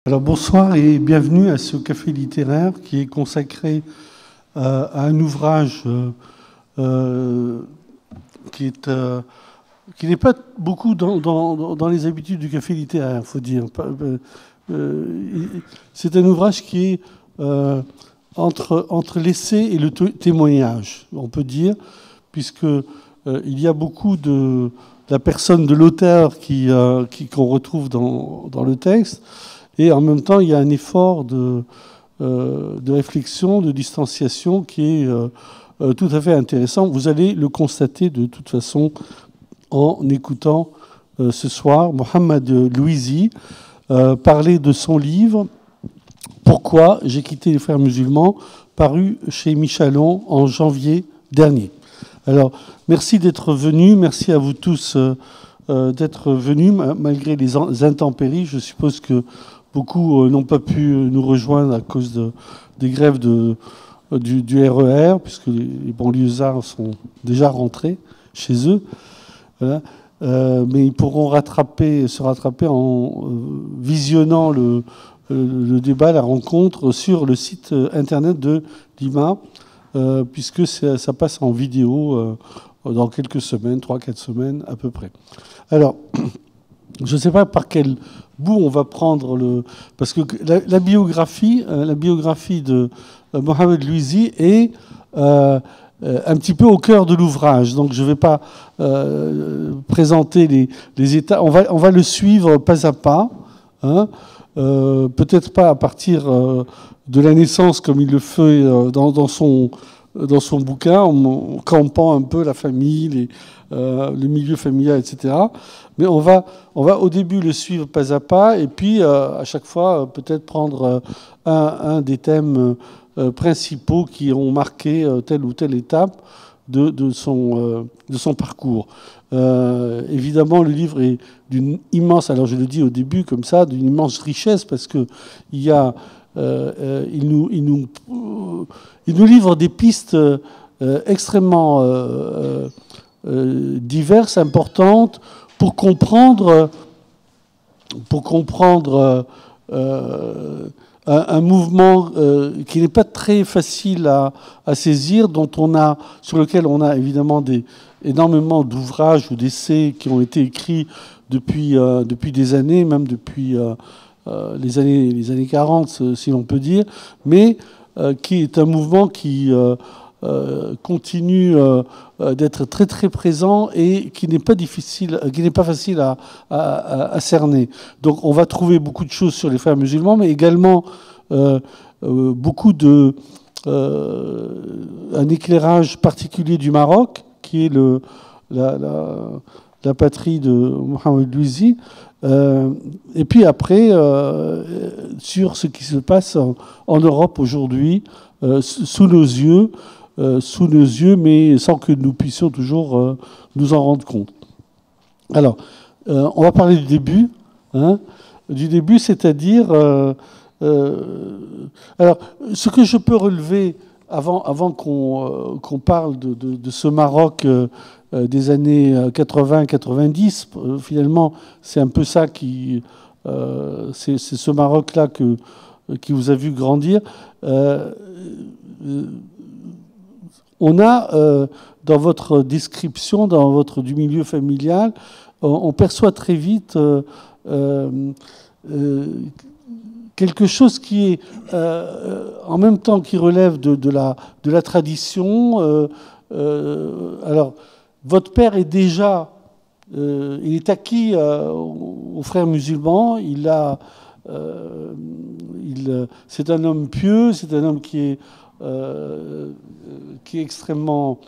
Alors bonsoir et bienvenue à ce café littéraire qui est consacré à un ouvrage qui n'est pas beaucoup dans les habitudes du café littéraire, il faut dire. C'est un ouvrage qui est entre l'essai et le témoignage, on peut dire, puisque il y a beaucoup de la personne de l'auteur qu'on retrouve dans le texte. Et en même temps, il y a un effort de réflexion, de distanciation qui est tout à fait intéressant. Vous allez le constater de toute façon en écoutant ce soir Mohamed Louisi parler de son livre « Pourquoi j'ai quitté les Frères musulmans » paru chez Michalon en janvier dernier. Alors, merci d'être venus, merci à vous tous d'être venus malgré les intempéries. Je suppose que beaucoup n'ont pas pu nous rejoindre à cause des grèves du RER, puisque les banlieusards sont déjà rentrés chez eux. Voilà. Mais ils pourront se rattraper en visionnant le débat, la rencontre, sur le site internet de l'IMA, puisque ça passe en vidéo dans quelques semaines, 3-4 semaines à peu près. Alors, je ne sais pas par quel bout on va prendre parce que la biographie de Mohamed Louisi est un petit peu au cœur de l'ouvrage. Donc je ne vais pas présenter les états. On va le suivre pas à pas. Hein. Peut-être pas à partir de la naissance comme il le fait dans son bouquin, en campant un peu la famille, le milieu familial, etc. Mais on va au début le suivre pas à pas, et puis à chaque fois peut-être prendre un des thèmes principaux qui ont marqué telle ou telle étape de son parcours. Évidemment, le livre est d'une immense, alors je le dis au début comme ça, d'une immense richesse, parce que il nous livre des pistes extrêmement diverses, importantes, pour comprendre un mouvement qui n'est pas très facile à saisir, sur lequel on a évidemment énormément d'ouvrages ou d'essais qui ont été écrits depuis des années, même depuis les années 40, si l'on peut dire, mais qui est un mouvement qui continue d'être très très présent et qui n'est pas facile à cerner. Donc on va trouver beaucoup de choses sur les Frères musulmans, mais également beaucoup un éclairage particulier du Maroc, qui est la patrie de Mohamed Louisi. Et puis après, sur ce qui se passe en Europe aujourd'hui, sous nos yeux, mais sans que nous puissions toujours nous en rendre compte. Alors, on va parler du début. Du début, c'est-à-dire... alors, ce que je peux relever avant qu'on parle de ce Maroc des années 80-90, finalement, c'est un peu ça c'est ce Maroc-là qui vous a vu grandir. On a, dans votre description, du milieu familial, on perçoit très vite quelque chose qui est, en même temps, qui relève de la tradition. Alors, votre père est déjà, il est acquis aux Frères musulmans. C'est un homme pieux, c'est un homme qui est extrêmement,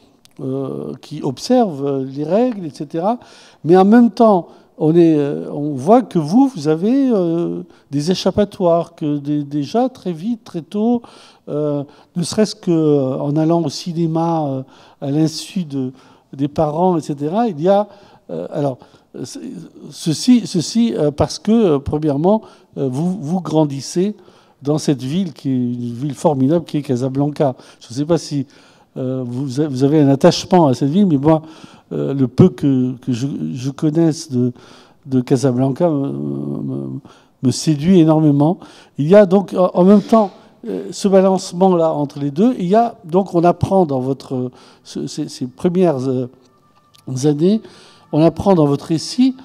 qui observe les règles, etc. Mais en même temps, on voit que vous avez des échappatoires, que déjà très vite, très tôt, ne serait-ce qu'en allant au cinéma à l'insu des parents, etc. Il y a alors ceci parce que premièrement vous grandissez dans cette ville qui est une ville formidable qui est Casablanca. Je ne sais pas si vous avez un attachement à cette ville, mais moi, le peu que je connaisse de Casablanca me séduit énormément. Il y a donc en même temps ce balancement-là entre les deux. Il y a donc, on apprend dans votre ces premières années, on apprend dans votre récit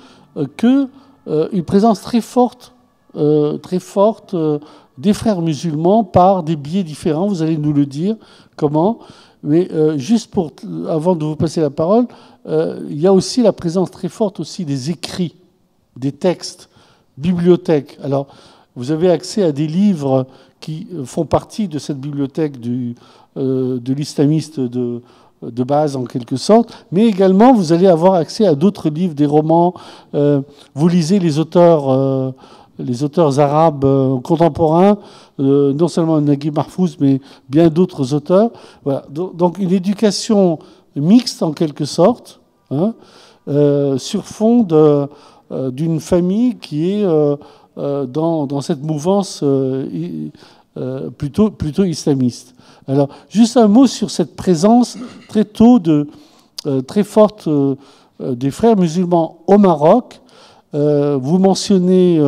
que une présence très forte des frères musulmans par des biais différents. Vous allez nous le dire comment. Mais juste avant de vous passer la parole, il y a aussi la présence très forte aussi des écrits, des textes, bibliothèques. Alors, vous avez accès à des livres qui font partie de cette bibliothèque de l'islamiste de base, en quelque sorte. Mais également, vous allez avoir accès à d'autres livres, des romans. Vous lisez les auteurs arabes contemporains, non seulement Naguib Mahfouz, mais bien d'autres auteurs. Voilà. Donc une éducation mixte, en quelque sorte, hein, sur fond d'une famille qui est dans cette mouvance plutôt islamiste. Alors, juste un mot sur cette présence très tôt très forte des frères musulmans au Maroc. Vous mentionnez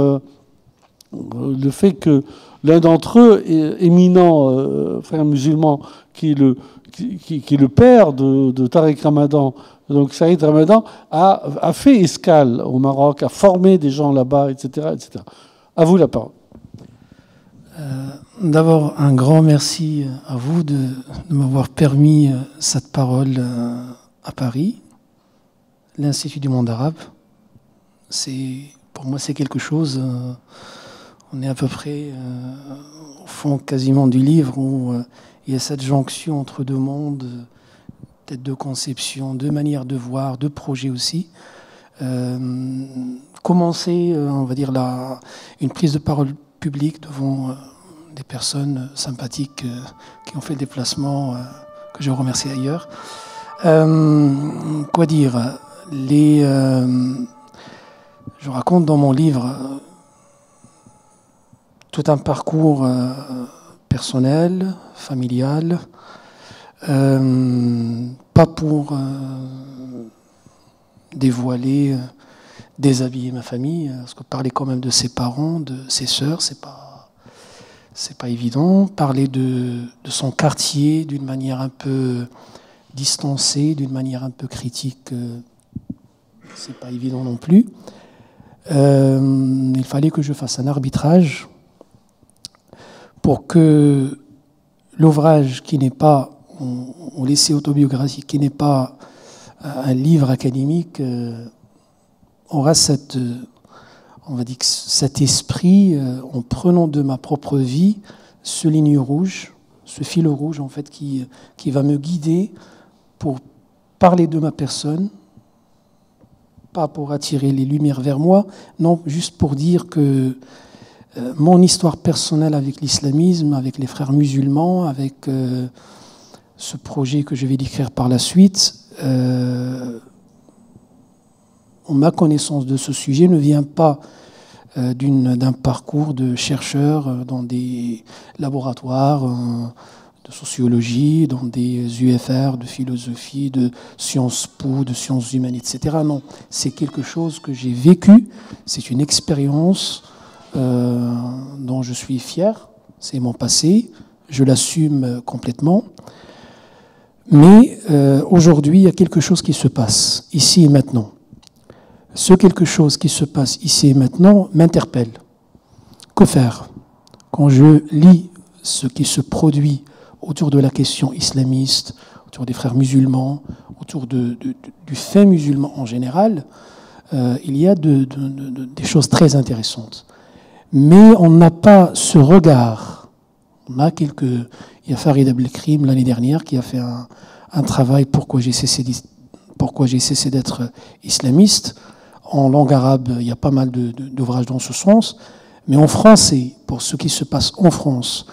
le fait que l'un d'entre eux, éminent frère musulman, qui est le père de Tariq Ramadan, donc Saïd Ramadan, a fait escale au Maroc, a formé des gens là-bas, etc., etc. À vous la parole. D'abord, un grand merci à vous de m'avoir permis cette parole à Paris, l'Institut du monde arabe. Pour moi, c'est quelque chose. On est à peu près au fond quasiment du livre où il y a cette jonction entre deux mondes, peut-être deux conceptions, deux manières de voir, deux projets aussi. Commencer, on va dire, une prise de parole publique devant des personnes sympathiques qui ont fait le déplacement, que je remercie ailleurs. Quoi dire ? Je raconte dans mon livre tout un parcours personnel, familial, pas pour dévoiler, déshabiller ma famille, parce que parler quand même de ses parents, de ses sœurs, c'est pas évident. Parler de son quartier d'une manière un peu distancée, d'une manière un peu critique, c'est pas évident non plus. Il fallait que je fasse un arbitrage pour que l'ouvrage qui n'est pas, on l'essai autobiographique, qui n'est pas un livre académique, aura on va dire cet esprit, en prenant de ma propre vie ce ligne rouge, ce fil rouge en fait qui va me guider pour parler de ma personne, pas pour attirer les lumières vers moi, non, juste pour dire que mon histoire personnelle avec l'islamisme, avec les frères musulmans, avec ce projet que je vais décrire par la suite, ma connaissance de ce sujet ne vient pas d'un parcours de chercheur dans des laboratoires de sociologie, dans des UFR, de philosophie, de Sciences Po, de sciences humaines, etc. Non, c'est quelque chose que j'ai vécu, c'est une expérience dont je suis fier, c'est mon passé, je l'assume complètement. Mais aujourd'hui, il y a quelque chose qui se passe, ici et maintenant. Ce quelque chose qui se passe ici et maintenant m'interpelle. Que faire quand je lis ce qui se produit autour de la question islamiste, autour des frères musulmans, autour du fait musulman en général, il y a des choses très intéressantes. Mais on n'a pas ce regard. Il y a Farid Abdelkrim l'année dernière qui a fait un travail pourquoi j'ai cessé d'être islamiste. En langue arabe, il y a pas mal d'ouvrages dans ce sens. Mais en français, pour ce qui se passe en France,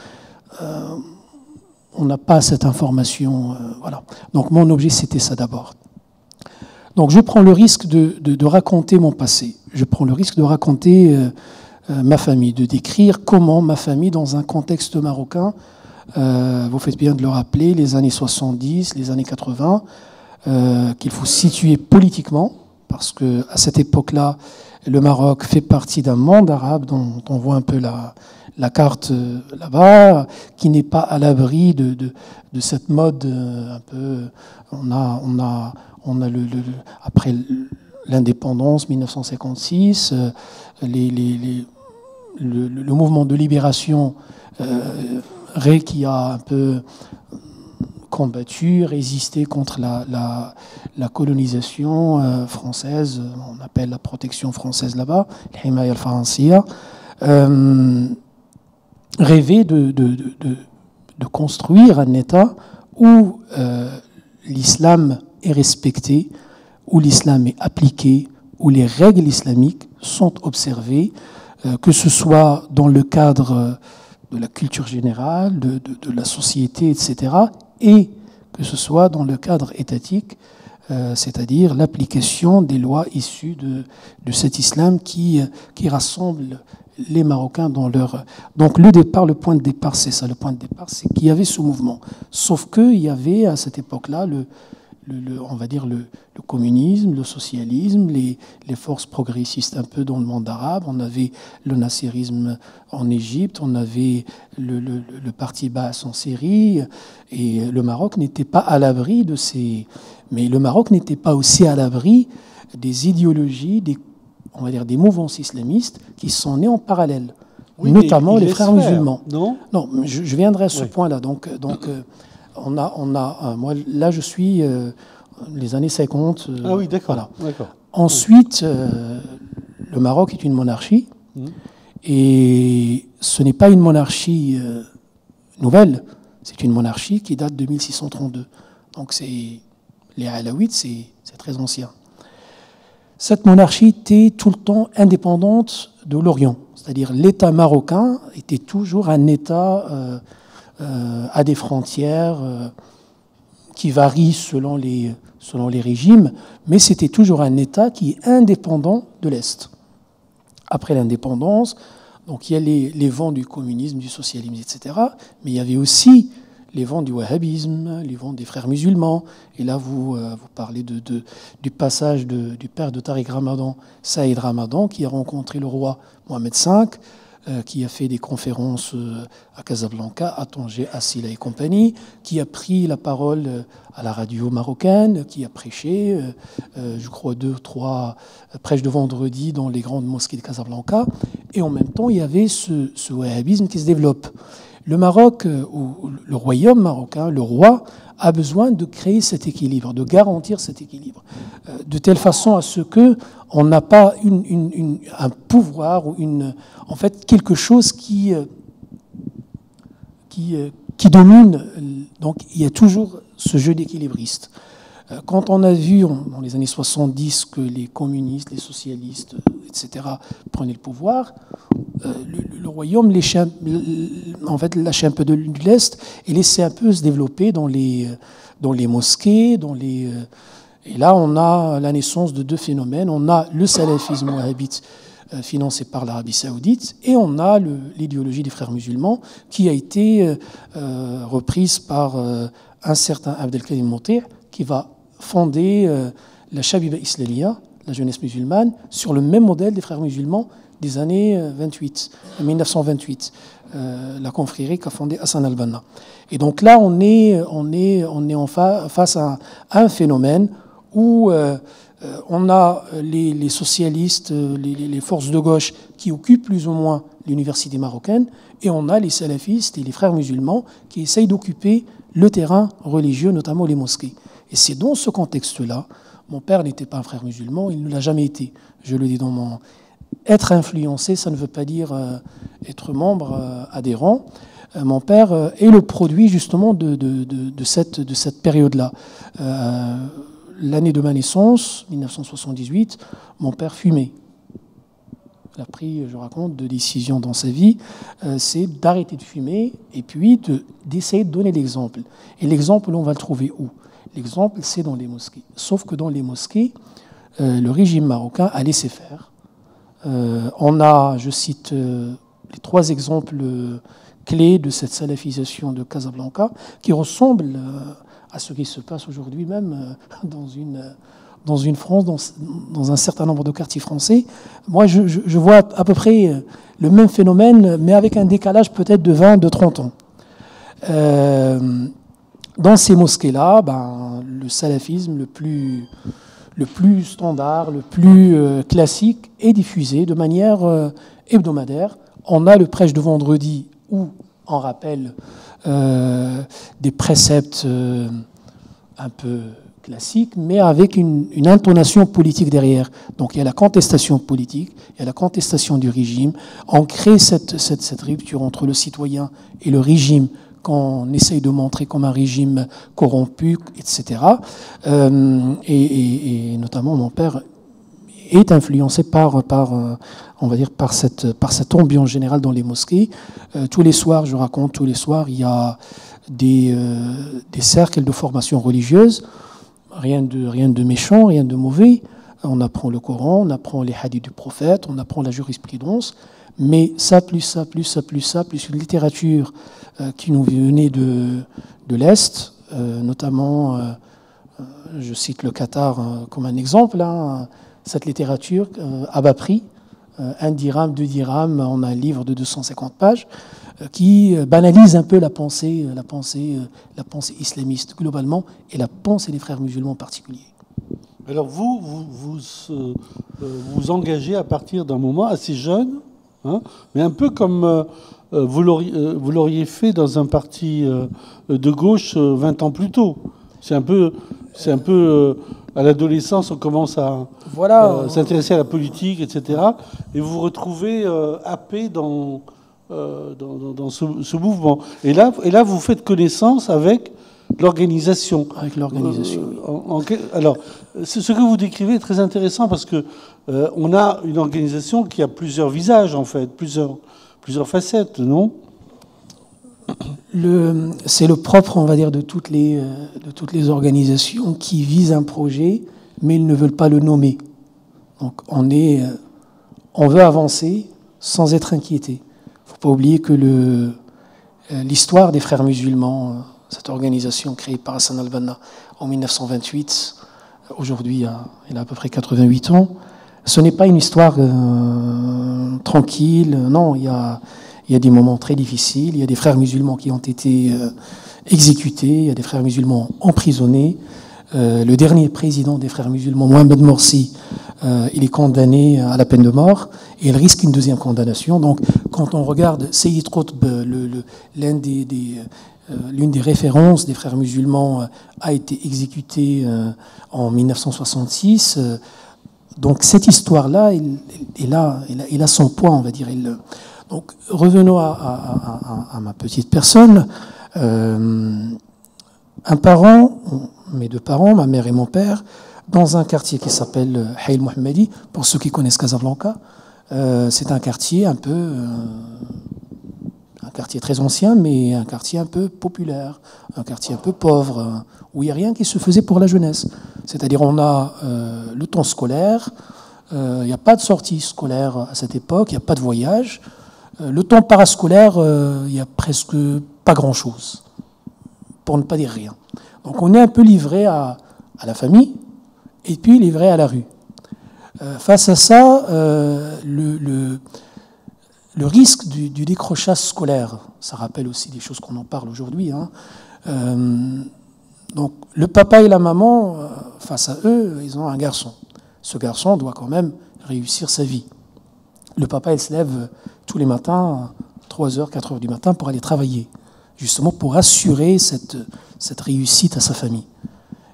on n'a pas cette information. Voilà. Donc mon objet, c'était ça d'abord. Donc je prends le risque de raconter mon passé. Je prends le risque de raconter ma famille, de décrire comment ma famille, dans un contexte marocain, vous faites bien de le rappeler, les années 70, les années 80, qu'il faut situer politiquement, parce qu'à cette époque-là, le Maroc fait partie d'un monde arabe dont on voit un peu la carte là-bas, qui n'est pas à l'abri de cette mode un peu. On a après l'indépendance 1956, le mouvement de libération qui a un peu combattu, résisté contre la colonisation française, on appelle la protection française là-bas, l'Himaya al-Faransiya, rêvait de construire un État où l'islam est respecté, où l'islam est appliqué, où les règles islamiques sont observées, que ce soit dans le cadre de la culture générale, de la société, etc., et que ce soit dans le cadre étatique, c'est-à-dire l'application des lois issues de cet islam qui rassemble les Marocains dans leur... Donc le point de départ, c'est ça. Le point de départ, c'est qu'il y avait ce mouvement. Sauf qu'il y avait à cette époque-là on va dire le communisme, le socialisme, les forces progressistes un peu dans le monde arabe. On avait le nasserisme en Égypte, on avait le parti Baas en Syrie, et le Maroc n'était pas à l'abri de ces... Mais le Maroc n'était pas aussi à l'abri des idéologies, on va dire des mouvances islamistes qui sont nées en parallèle, oui, notamment les frères musulmans. Non, je viendrai à ce point-là. Donc moi, là, je suis les années 50. Ah oui, d'accord. Voilà. D'accord. Ensuite, le Maroc est une monarchie, et ce n'est pas une monarchie nouvelle, c'est une monarchie qui date de 1632. Donc les Alaouites, c'est très ancien. Cette monarchie était tout le temps indépendante de l'Orient, c'est-à-dire l'État marocain était toujours un État à des frontières qui varient selon les régimes, mais c'était toujours un État qui est indépendant de l'Est. Après l'indépendance, donc il y a les vents du communisme, du socialisme, etc., mais il y avait aussi les vents du wahhabisme, les vents des frères musulmans. Et là, vous parlez du passage du père de Tariq Ramadan, Saïd Ramadan, qui a rencontré le roi Mohamed V, qui a fait des conférences à Casablanca, à Tanger, à Silla et compagnie, qui a pris la parole à la radio marocaine, qui a prêché, je crois 2 ou 3 prêches de vendredi dans les grandes mosquées de Casablanca. Et en même temps, il y avait ce wahhabisme qui se développe. Le Maroc, ou le royaume marocain, le roi, a besoin de créer cet équilibre, de garantir cet équilibre, de telle façon à ce qu'on n'a pas un pouvoir ou en fait quelque chose qui domine. Donc il y a toujours ce jeu d'équilibriste. Quand on a vu dans les années 70 que les communistes, les socialistes, etc., prenaient le pouvoir, le royaume lâchait un peu de l'Est et laissait un peu se développer dans les mosquées, et là on a la naissance de 2 phénomènes. On a le salafisme wahhabite financé par l'Arabie saoudite, et on a l'idéologie des frères musulmans qui a été reprise par un certain Abdelkarim Monter, qui va fonder la Shabiba Islamiya, la jeunesse musulmane, sur le même modèle des frères musulmans des années 1928, la confrérie qu'a fondée Hassan al-Banna. Et donc là, on est face à un phénomène où on a les socialistes, les forces de gauche qui occupent plus ou moins l'université marocaine, et on a les salafistes et les frères musulmans qui essayent d'occuper le terrain religieux, notamment les mosquées. Et c'est dans ce contexte-là, mon père n'était pas un frère musulman, il ne l'a jamais été. Je le dis dans mon... Être influencé, ça ne veut pas dire être membre adhérent. Mon père est le produit justement de cette période-là. L'année de ma naissance, 1978, mon père fumait. Il a pris, je raconte, 2 décisions dans sa vie, c'est d'arrêter de fumer et puis d'essayer de donner l'exemple. Et l'exemple, on va le trouver où? L'exemple, c'est dans les mosquées. Sauf que dans les mosquées, le régime marocain a laissé faire. On a, je cite les 3 exemples clés de cette salafisation de Casablanca, qui ressemblent à ce qui se passe aujourd'hui même dans une France, dans un certain nombre de quartiers français. Moi, je vois à peu près le même phénomène, mais avec un décalage peut-être de 20, de 30 ans. Dans ces mosquées-là, le salafisme le plus standard, le plus classique est diffusé de manière hebdomadaire. On a le prêche de vendredi où on rappelle des préceptes un peu classiques, mais avec une intonation politique derrière. Donc il y a la contestation politique, il y a la contestation du régime. On crée cette rupture entre le citoyen et le régime qu'on essaye de montrer comme un régime corrompu, etc. Et notamment mon père est influencé on va dire, par cette ambiance générale dans les mosquées. Tous les soirs, je raconte, tous les soirs, il y a des cercles de formation religieuse. Rien de méchant, rien de mauvais. On apprend le Coran, on apprend les hadiths du prophète, on apprend la jurisprudence. Mais ça, plus une littérature qui nous venait de l'Est, notamment, je cite le Qatar comme un exemple, cette littérature à bas prix, 1 dirham, 2 dirhams, on a un livre de 250 pages, qui banalise un peu la pensée islamiste globalement, et la pensée des frères musulmans en particulier. Alors vous engagez à partir d'un moment assez jeune, mais un peu comme vous l'auriez fait dans un parti de gauche 20 ans plus tôt. C'est un peu à l'adolescence, on commence à s'intéresser à la politique, etc. Et vous vous retrouvez happé dans ce mouvement. Et là, vous faites connaissance avec l'organisation. Avec l'organisation. Alors, ce que vous décrivez est très intéressant parce que on a une organisation qui a plusieurs visages, en fait, plusieurs facettes, non ? C'est le propre, on va dire, de toutes les organisations qui visent un projet, mais ils ne veulent pas le nommer. Donc, on veut avancer sans être inquiété. Il ne faut pas oublier que l'histoire des frères musulmans, cette organisation créée par Hassan al-Banna en 1928, aujourd'hui, il a à peu près 88 ans, ce n'est pas une histoire tranquille. Non, il y a des moments très difficiles. Il y a des frères musulmans qui ont été exécutés. Il y a des frères musulmans emprisonnés. Le dernier président des frères musulmans, Mohamed Morsi, il est condamné à la peine de mort et il risque une deuxième condamnation. Donc, quand on regarde Sayyid Qutb, l'une des références des frères musulmans, a été exécuté en 1966. Donc, cette histoire-là, il a son poids, on va dire. Donc, revenons à ma petite personne. Mes deux parents, ma mère et mon père, dans un quartier qui s'appelle Hayy Mohammadi, pour ceux qui connaissent Casablanca. C'est un quartier un quartier très ancien, mais un quartier un peu populaire, un quartier un peu pauvre, où il n'y a rien qui se faisait pour la jeunesse. C'est-à-dire, on a le temps scolaire, il n'y a pas de sortie scolaire à cette époque, il n'y a pas de voyage. Le temps parascolaire, il n'y a presque pas grand-chose, pour ne pas dire rien. Donc on est un peu livré à la famille et puis livré à la rue. Face à ça, le risque du décrochage scolaire, ça rappelle aussi des choses qu'on en parle aujourd'hui. Donc le papa et la maman, face à eux, ils ont un garçon. Ce garçon doit quand même réussir sa vie. Le papa, il se lève tous les matins, 3h, 4h du matin, pour aller travailler, justement pour assurer cette réussite à sa famille.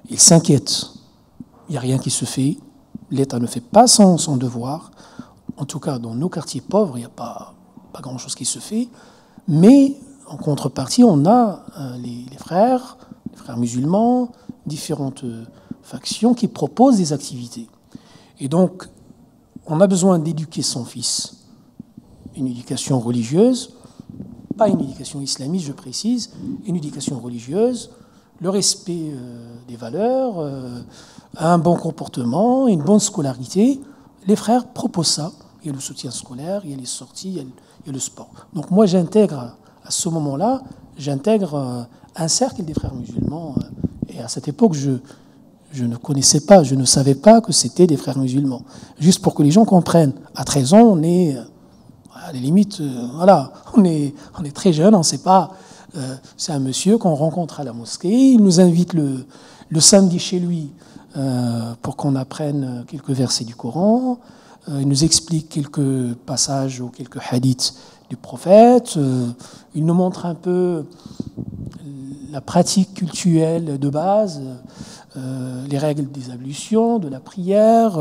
Il s'inquiète. Il n'y a rien qui se fait. L'État ne fait pas son devoir. En tout cas, dans nos quartiers pauvres, il n'y a pas grand-chose qui se fait. Mais, en contrepartie, on a les frères musulmans, différentes factions qui proposent des activités. Et donc, on a besoin d'éduquer son fils. Une éducation religieuse, pas une éducation islamiste, je précise, une éducation religieuse, le respect des valeurs, un bon comportement, une bonne scolarité. Les frères proposent ça. Il y a le soutien scolaire, il y a les sorties, il y a le sport. Donc moi, j'intègre, à ce moment-là, un cercle des frères musulmans. Et à cette époque, je ne connaissais pas, je ne savais pas que c'était des frères musulmans. Juste pour que les gens comprennent. À 13 ans, on est, à la limite, voilà, on est très jeune, on ne sait pas. C'est un monsieur qu'on rencontre à la mosquée, il nous invite le samedi chez lui pour qu'on apprenne quelques versets du Coran. Il nous explique quelques passages ou quelques hadiths du prophète. Il nous montre un peu la pratique cultuelle de base, les règles des ablutions, de la prière,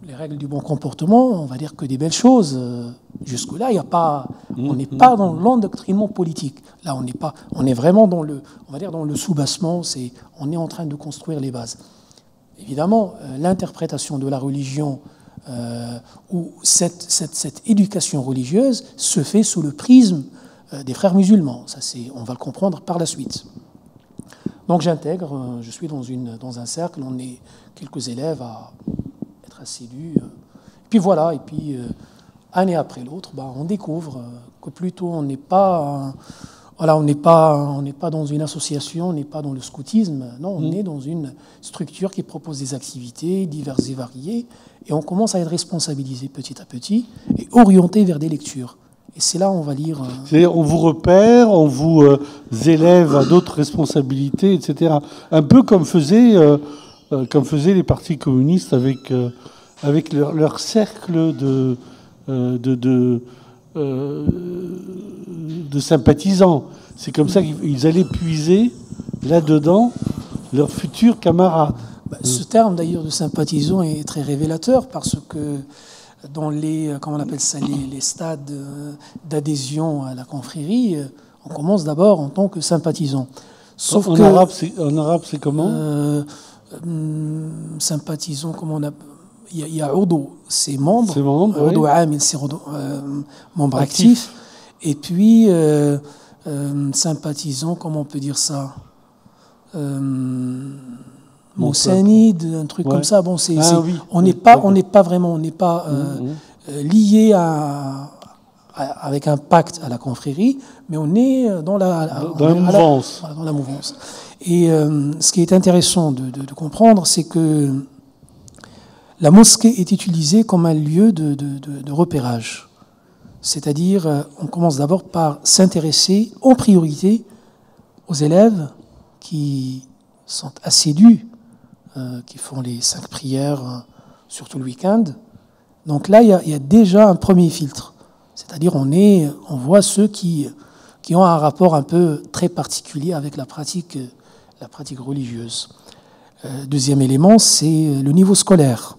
les règles du bon comportement. On va dire que des belles choses. Jusque-là, il y a pas, on n'est pas dans l'endoctrinement politique. Là, on est vraiment dans le, on va dire dans le soubassement. On est en train de construire les bases. Évidemment, l'interprétation de la religion ou cette éducation religieuse se fait sous le prisme des frères musulmans. Ça, on va le comprendre par la suite. Donc j'intègre, je suis dans un cercle, on est quelques élèves à être assidus. Et puis voilà, et puis année après l'autre, on découvre que plutôt on n'est pas... Voilà, on n'est pas dans une association, on n'est pas dans le scoutisme, non, on est dans une structure qui propose des activités diverses et variées, et on commence à être responsabilisé petit à petit et orienté vers des lectures. Et c'est là où on va lire... C'est-à-dire, on vous repère, on vous élève à d'autres responsabilités, etc. Un peu comme faisaient les partis communistes avec leur cercle de sympathisants. C'est comme ça qu'ils allaient puiser là-dedans leurs futurs camarades. Ce terme d'ailleurs de sympathisant est très révélateur parce que dans les, comment on appelle ça, les stades d'adhésion à la confrérie, on commence d'abord en tant que sympathisant. Sauf en arabe, c'est comment sympathisant, comment on appelle. Il y a Odo, c'est membre. Odo Amil, c'est membre actif. Et puis, sympathisant, comment on peut dire ça Moussanide, un truc comme ça. Bon, oui. On n'est pas vraiment, on n'est pas lié avec un pacte à la confrérie, mais on est dans la mouvance. Dans la mouvance. Et ce qui est intéressant de comprendre, c'est que la mosquée est utilisée comme un lieu de repérage. C'est-à-dire, on commence d'abord par s'intéresser en priorité aux élèves qui sont assidus, qui font les 5 prières, surtout le week-end. Donc là, il y a déjà un premier filtre. C'est-à-dire, on voit ceux qui ont un rapport un peu très particulier avec la pratique religieuse. Deuxième élément, c'est le niveau scolaire.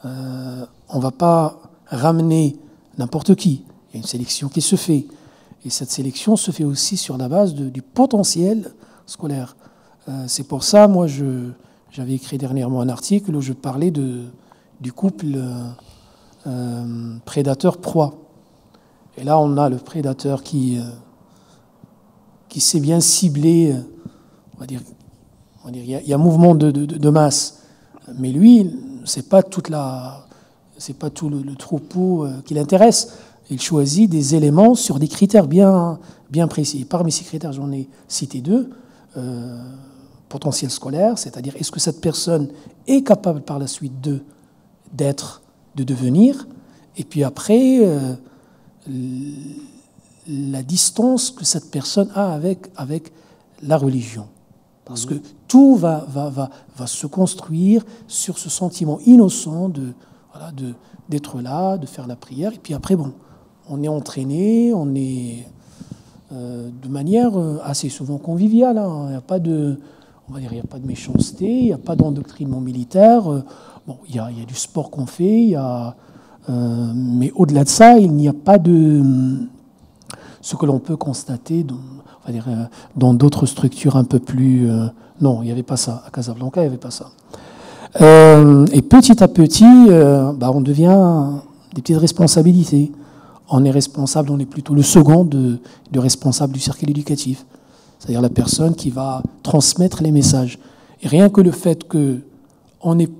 On ne va pas ramener n'importe qui. Il y a une sélection qui se fait. Et cette sélection se fait aussi sur la base du potentiel scolaire. C'est pour ça, moi, j'avais écrit dernièrement un article où je parlais du couple prédateur-proie. Et là, on a le prédateur qui sait bien cibler, on va dire il y a un mouvement de masse. Mais lui, c'est pas tout le troupeau qui l'intéresse. Il choisit des éléments sur des critères bien précis. Et parmi ces critères, j'en ai cité 2. Potentiel scolaire, c'est-à-dire est-ce que cette personne est capable par la suite de devenir, et puis après, la distance que cette personne a avec la religion. Parce que tout va se construire sur ce sentiment innocent d'être là, de faire la prière. Et puis après, on est entraîné, on est de manière assez souvent conviviale. Il n'y a pas de, on va dire, il n'y a pas de méchanceté, il n'y a pas d'endoctrinement militaire. Il y a du sport qu'on fait, mais au-delà de ça, il n'y a pas de ce que l'on peut constater dans d'autres structures un peu plus... non, il n'y avait pas ça. À Casablanca, il n'y avait pas ça. Et petit à petit, on devient des petites responsabilités. On est responsable, on est plutôt le second de responsable du cercle éducatif. C'est-à-dire la personne qui va transmettre les messages. Et rien que le fait qu'on est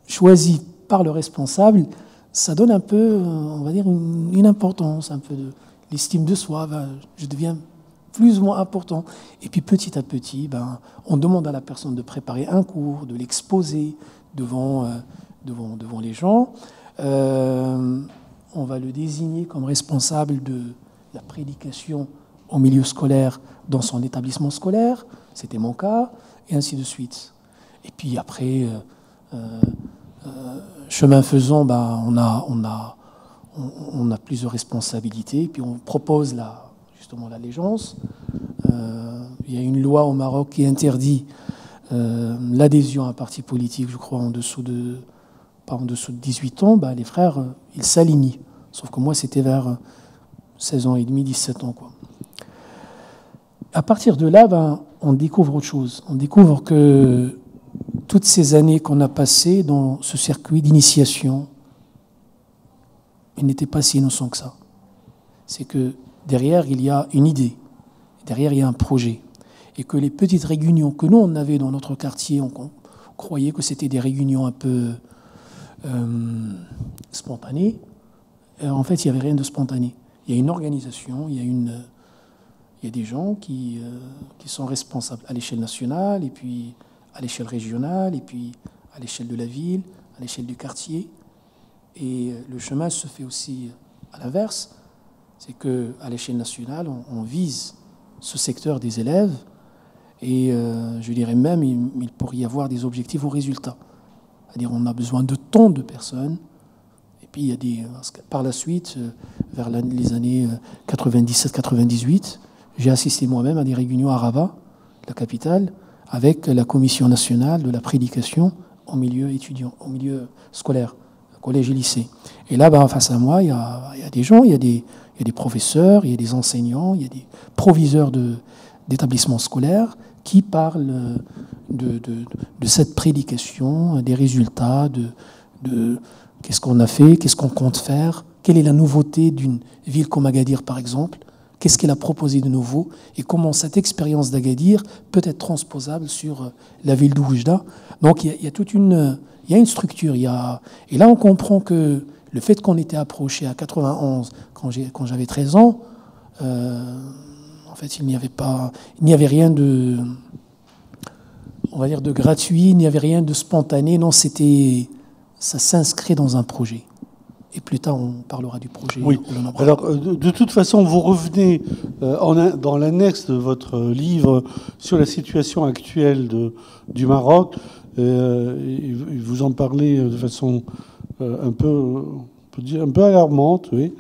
choisi par le responsable, ça donne un peu, on va dire, une importance, un peu de l'estime de soi. Je deviens plus ou moins important. Et puis petit à petit, on demande à la personne de préparer un cours, de l'exposer devant les gens. On va le désigner comme responsable de la prédication au milieu scolaire dans son établissement scolaire. C'était mon cas, et ainsi de suite. Et puis après, chemin faisant, on a plusieurs responsabilités. Et puis on propose justement l'allégeance. Il y a une loi au Maroc qui interdit l'adhésion à un parti politique, je crois, pas en dessous de 18 ans. Les frères, ils s'alignent. Sauf que moi, c'était vers 16 ans et demi, 17 ans, quoi. À partir de là, on découvre autre chose. On découvre que toutes ces années qu'on a passées dans ce circuit d'initiation, il n'était pas si innocent que ça. C'est que derrière, il y a une idée. Derrière, il y a un projet. Et que les petites réunions que nous, on avait dans notre quartier, on croyait que c'était des réunions un peu spontanées. En fait, il n'y avait rien de spontané. Il y a une organisation, il y a des gens qui sont responsables à l'échelle nationale, et puis à l'échelle régionale, et puis à l'échelle de la ville, à l'échelle du quartier. Et le chemin se fait aussi à l'inverse. C'est qu'à l'échelle nationale, on vise ce secteur des élèves, et je dirais même il pourrait y avoir des objectifs aux résultats. C'est-à-dire on a besoin de tant de personnes. Et puis il y a par la suite, vers les années 97-98, j'ai assisté moi-même à des réunions à Rabat, la capitale, avec la commission nationale de la prédication au milieu étudiant, au milieu scolaire, collège et lycée. Et là, face à moi, il y a des gens, il y a des professeurs, il y a des enseignants, il y a des proviseurs d'établissements scolaires qui parlent de cette prédication, des résultats, de qu'est-ce qu'on a fait, qu'est-ce qu'on compte faire, quelle est la nouveauté d'une ville comme Agadir, par exemple, qu'est-ce qu'elle a proposé de nouveau, et comment cette expérience d'Agadir peut être transposable sur la ville d'Oujda. Donc il y a toute une structure. Et là, on comprend que le fait qu'on était approché à 91, quand j'avais 13 ans, en fait, il n'y avait rien de, on va dire, de gratuit, il n'y avait rien de spontané. Non, ça s'inscrit dans un projet. Et plus tard, on parlera du projet. Oui. Alors, de toute façon, vous revenez dans l'annexe de votre livre sur la situation actuelle du Maroc. Vous en parlez de façon un peu alarmante, oui.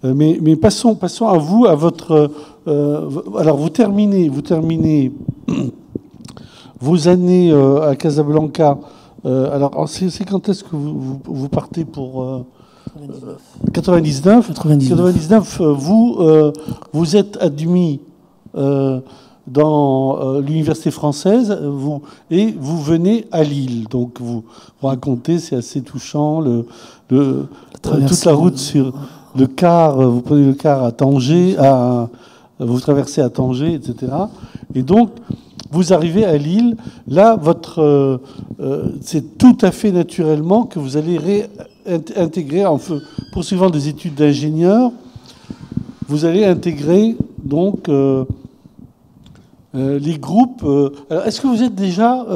Mais passons à vous, à votre. Alors, vous terminez vos années à Casablanca. Alors, c'est quand est-ce que vous partez pour 99. Vous êtes admis dans l'université française, et vous venez à Lille. Donc vous racontez, c'est assez touchant, toute la route sur le car. Vous prenez le car à Tanger, vous traversez à Tanger, etc. Et donc vous arrivez à Lille. Là, c'est tout à fait naturellement que vous allez intégrer, en poursuivant des études d'ingénieur, vous allez intégrer donc les groupes. Alors, est-ce que vous êtes déjà,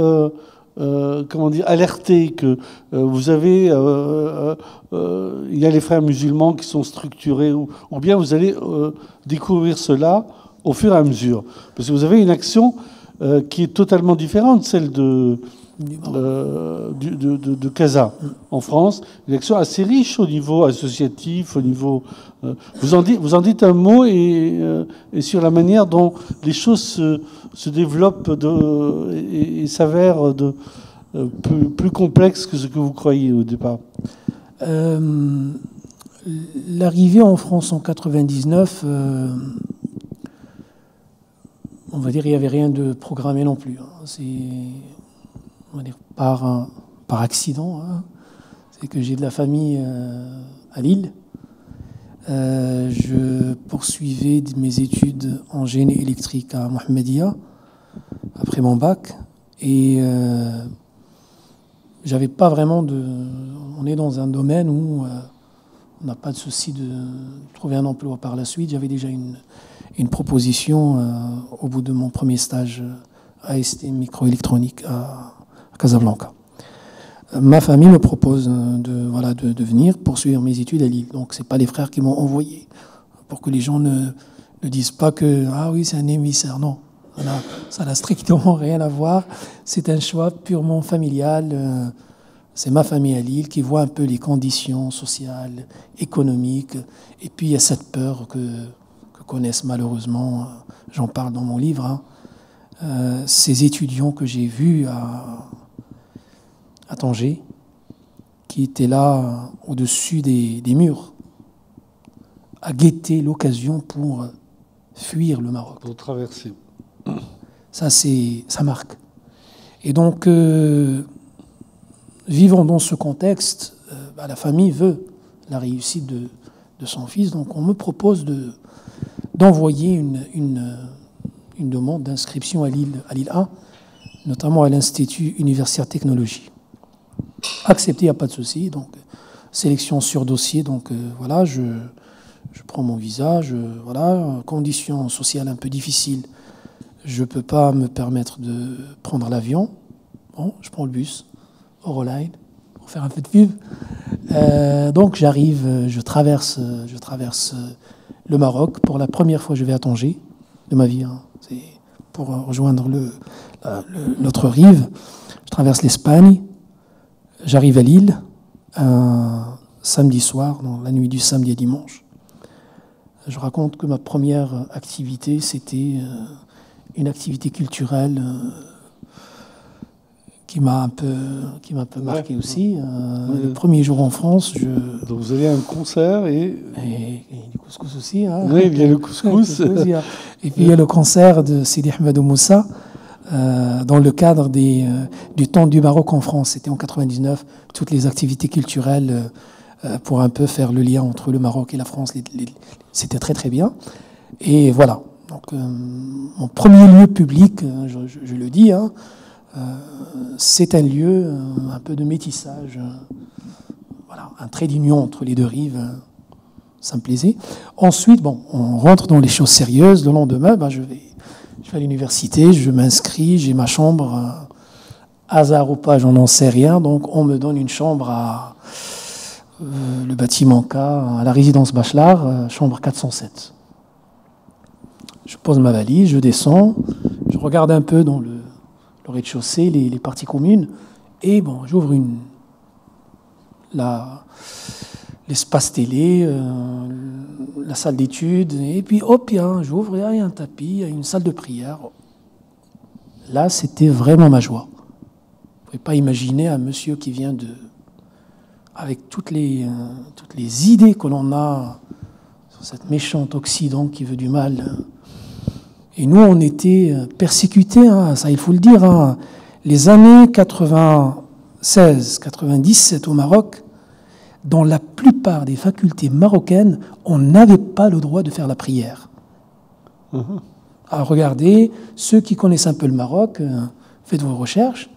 alerté que vous avez, il y a les frères musulmans qui sont structurés, ou bien vous allez découvrir cela au fur et à mesure, parce que vous avez une action qui est totalement différente de celle de Casa en France, une action assez riche au niveau associatif, au niveau. Vous en dites un mot et sur la manière dont les choses se développent et s'avèrent plus complexes que ce que vous croyez au départ. L'arrivée en France en 99. On va dire qu'il n'y avait rien de programmé non plus. C'est, on va dire, par accident. C'est que j'ai de la famille à Lille. Je poursuivais mes études en génie électrique à Mohammedia après mon bac. Et j'avais pas vraiment on est dans un domaine où on n'a pas de souci de trouver un emploi par la suite. J'avais déjà une proposition au bout de mon premier stage AST microélectronique à Casablanca. Ma famille me propose de venir poursuivre mes études à Lille. Donc, ce n'est pas les frères qui m'ont envoyé. Pour que les gens ne disent pas que « Ah oui, c'est un émissaire ». Non, ça n'a strictement rien à voir. C'est un choix purement familial. C'est ma famille à Lille qui voit un peu les conditions sociales, économiques. Et puis, il y a cette peur que connaissent malheureusement, j'en parle dans mon livre, ces étudiants que j'ai vus à Tanger, qui étaient là au-dessus des murs, à guetter l'occasion pour fuir le Maroc. Pour traverser. Ça marque. Et donc, vivant dans ce contexte, la famille veut la réussite de son fils. Donc, on me propose d'envoyer une demande d'inscription à Lille 1, notamment à l'Institut universitaire technologie. Accepté, il n'y a pas de souci. Donc, sélection sur dossier. Donc, voilà, je prends mon visa. Conditions sociales un peu difficiles. Je ne peux pas me permettre de prendre l'avion. Bon, je prends le bus, Euroline, pour faire un peu de pub. Donc, j'arrive, je traverse le Maroc. Pour la première fois, je vais à Tanger de ma vie. C'est pour rejoindre l'autre rive. Je traverse l'Espagne. J'arrive à Lille un samedi soir, dans la nuit du samedi à dimanche. Je raconte que ma première activité, c'était une activité culturelle qui m'a un peu marqué aussi. Le premier jour en France, Donc vous avez un concert et du couscous aussi. Oui, il y a le couscous. Et puis il y a le concert de Sidi Ahmed Moussa dans le cadre du temps du Maroc en France. C'était en 99, toutes les activités culturelles pour un peu faire le lien entre le Maroc et la France. C'était très très bien. Et voilà. Donc mon premier lieu public, je le dis, c'est un lieu un peu de métissage, voilà, un trait d'union entre les deux rives, ça me plaisait. Ensuite, on rentre dans les choses sérieuses. Le lendemain, je vais à l'université, je m'inscris, j'ai ma chambre. Hasard ou pas, j'en n'en sais rien. Donc, on me donne une chambre à le bâtiment K, à la résidence Bachelard, chambre 407. Je pose ma valise, je descends, je regarde un peu dans le rez-de-chaussée, les parties communes, et j'ouvre l'espace télé, la salle d'études, et puis hop, j'ouvre, il y a un tapis, il y a une salle de prière. Là, c'était vraiment ma joie. Vous ne pouvez pas imaginer un monsieur qui vient avec toutes les idées que l'on a sur cette méchante Occident qui veut du mal. Et nous, on était persécutés, ça il faut le dire. Les années 96-97 au Maroc, dans la plupart des facultés marocaines, on n'avait pas le droit de faire la prière. Alors regardez, ceux qui connaissent un peu le Maroc, faites vos recherches,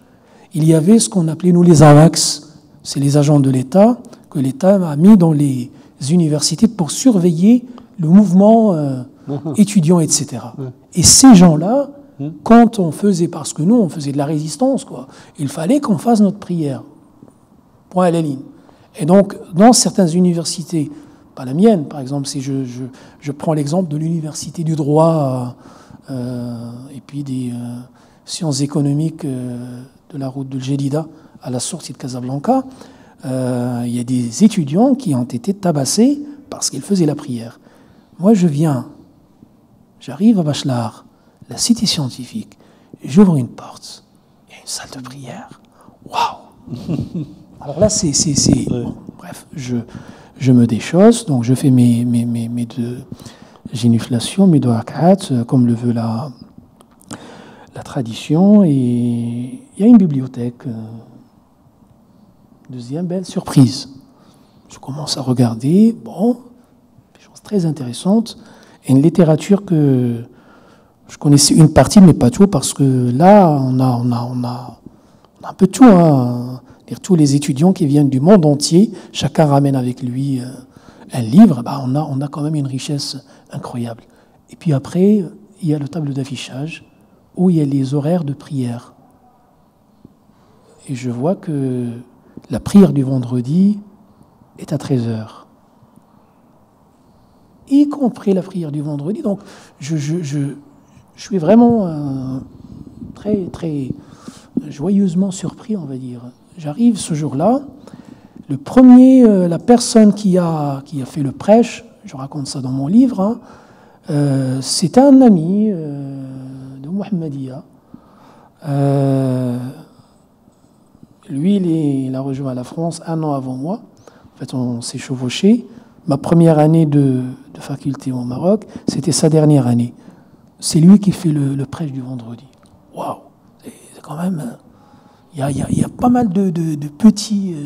il y avait ce qu'on appelait, nous, les AWACS. C'est les agents de l'État que l'État a mis dans les universités pour surveiller le mouvement étudiants, etc. Et ces gens-là, quand on faisait, parce que nous, on faisait de la résistance, il fallait qu'on fasse notre prière. Point à la ligne. Et donc, dans certaines universités, pas la mienne, par exemple, si je prends l'exemple de l'université du droit et puis des sciences économiques de la route de Jedida à la sortie de Casablanca, il y a des étudiants qui ont été tabassés parce qu'ils faisaient la prière. Moi, j'arrive à Bachelard, la cité scientifique, j'ouvre une porte, il y a une salle de prière. Waouh! Alors là, bref, je me déchausse, donc je fais mes deux génuflations, mes deux rak'at, comme le veut la tradition, et il y a une bibliothèque. Deuxième belle surprise. Je commence à regarder, des choses très intéressantes, et une littérature que je connaissais une partie, mais pas tout, parce que là, on a un peu tout. Tous les étudiants qui viennent du monde entier, chacun ramène avec lui un livre, on a quand même une richesse incroyable. Et puis après, il y a le tableau d'affichage où il y a les horaires de prière. Et je vois que la prière du vendredi est à 13h. Y compris la prière du vendredi. Donc, je suis vraiment très, très joyeusement surpris, on va dire. J'arrive ce jour-là. La personne qui a fait le prêche, je raconte ça dans mon livre, c'est un ami de Mohammedia. Lui, il a rejoint la France 1 an avant moi. En fait, on s'est chevauchés. Ma première année de faculté au Maroc, c'était sa dernière année. C'est lui qui fait le prêche du vendredi. Waouh! C'est quand même... Il y a pas mal de petits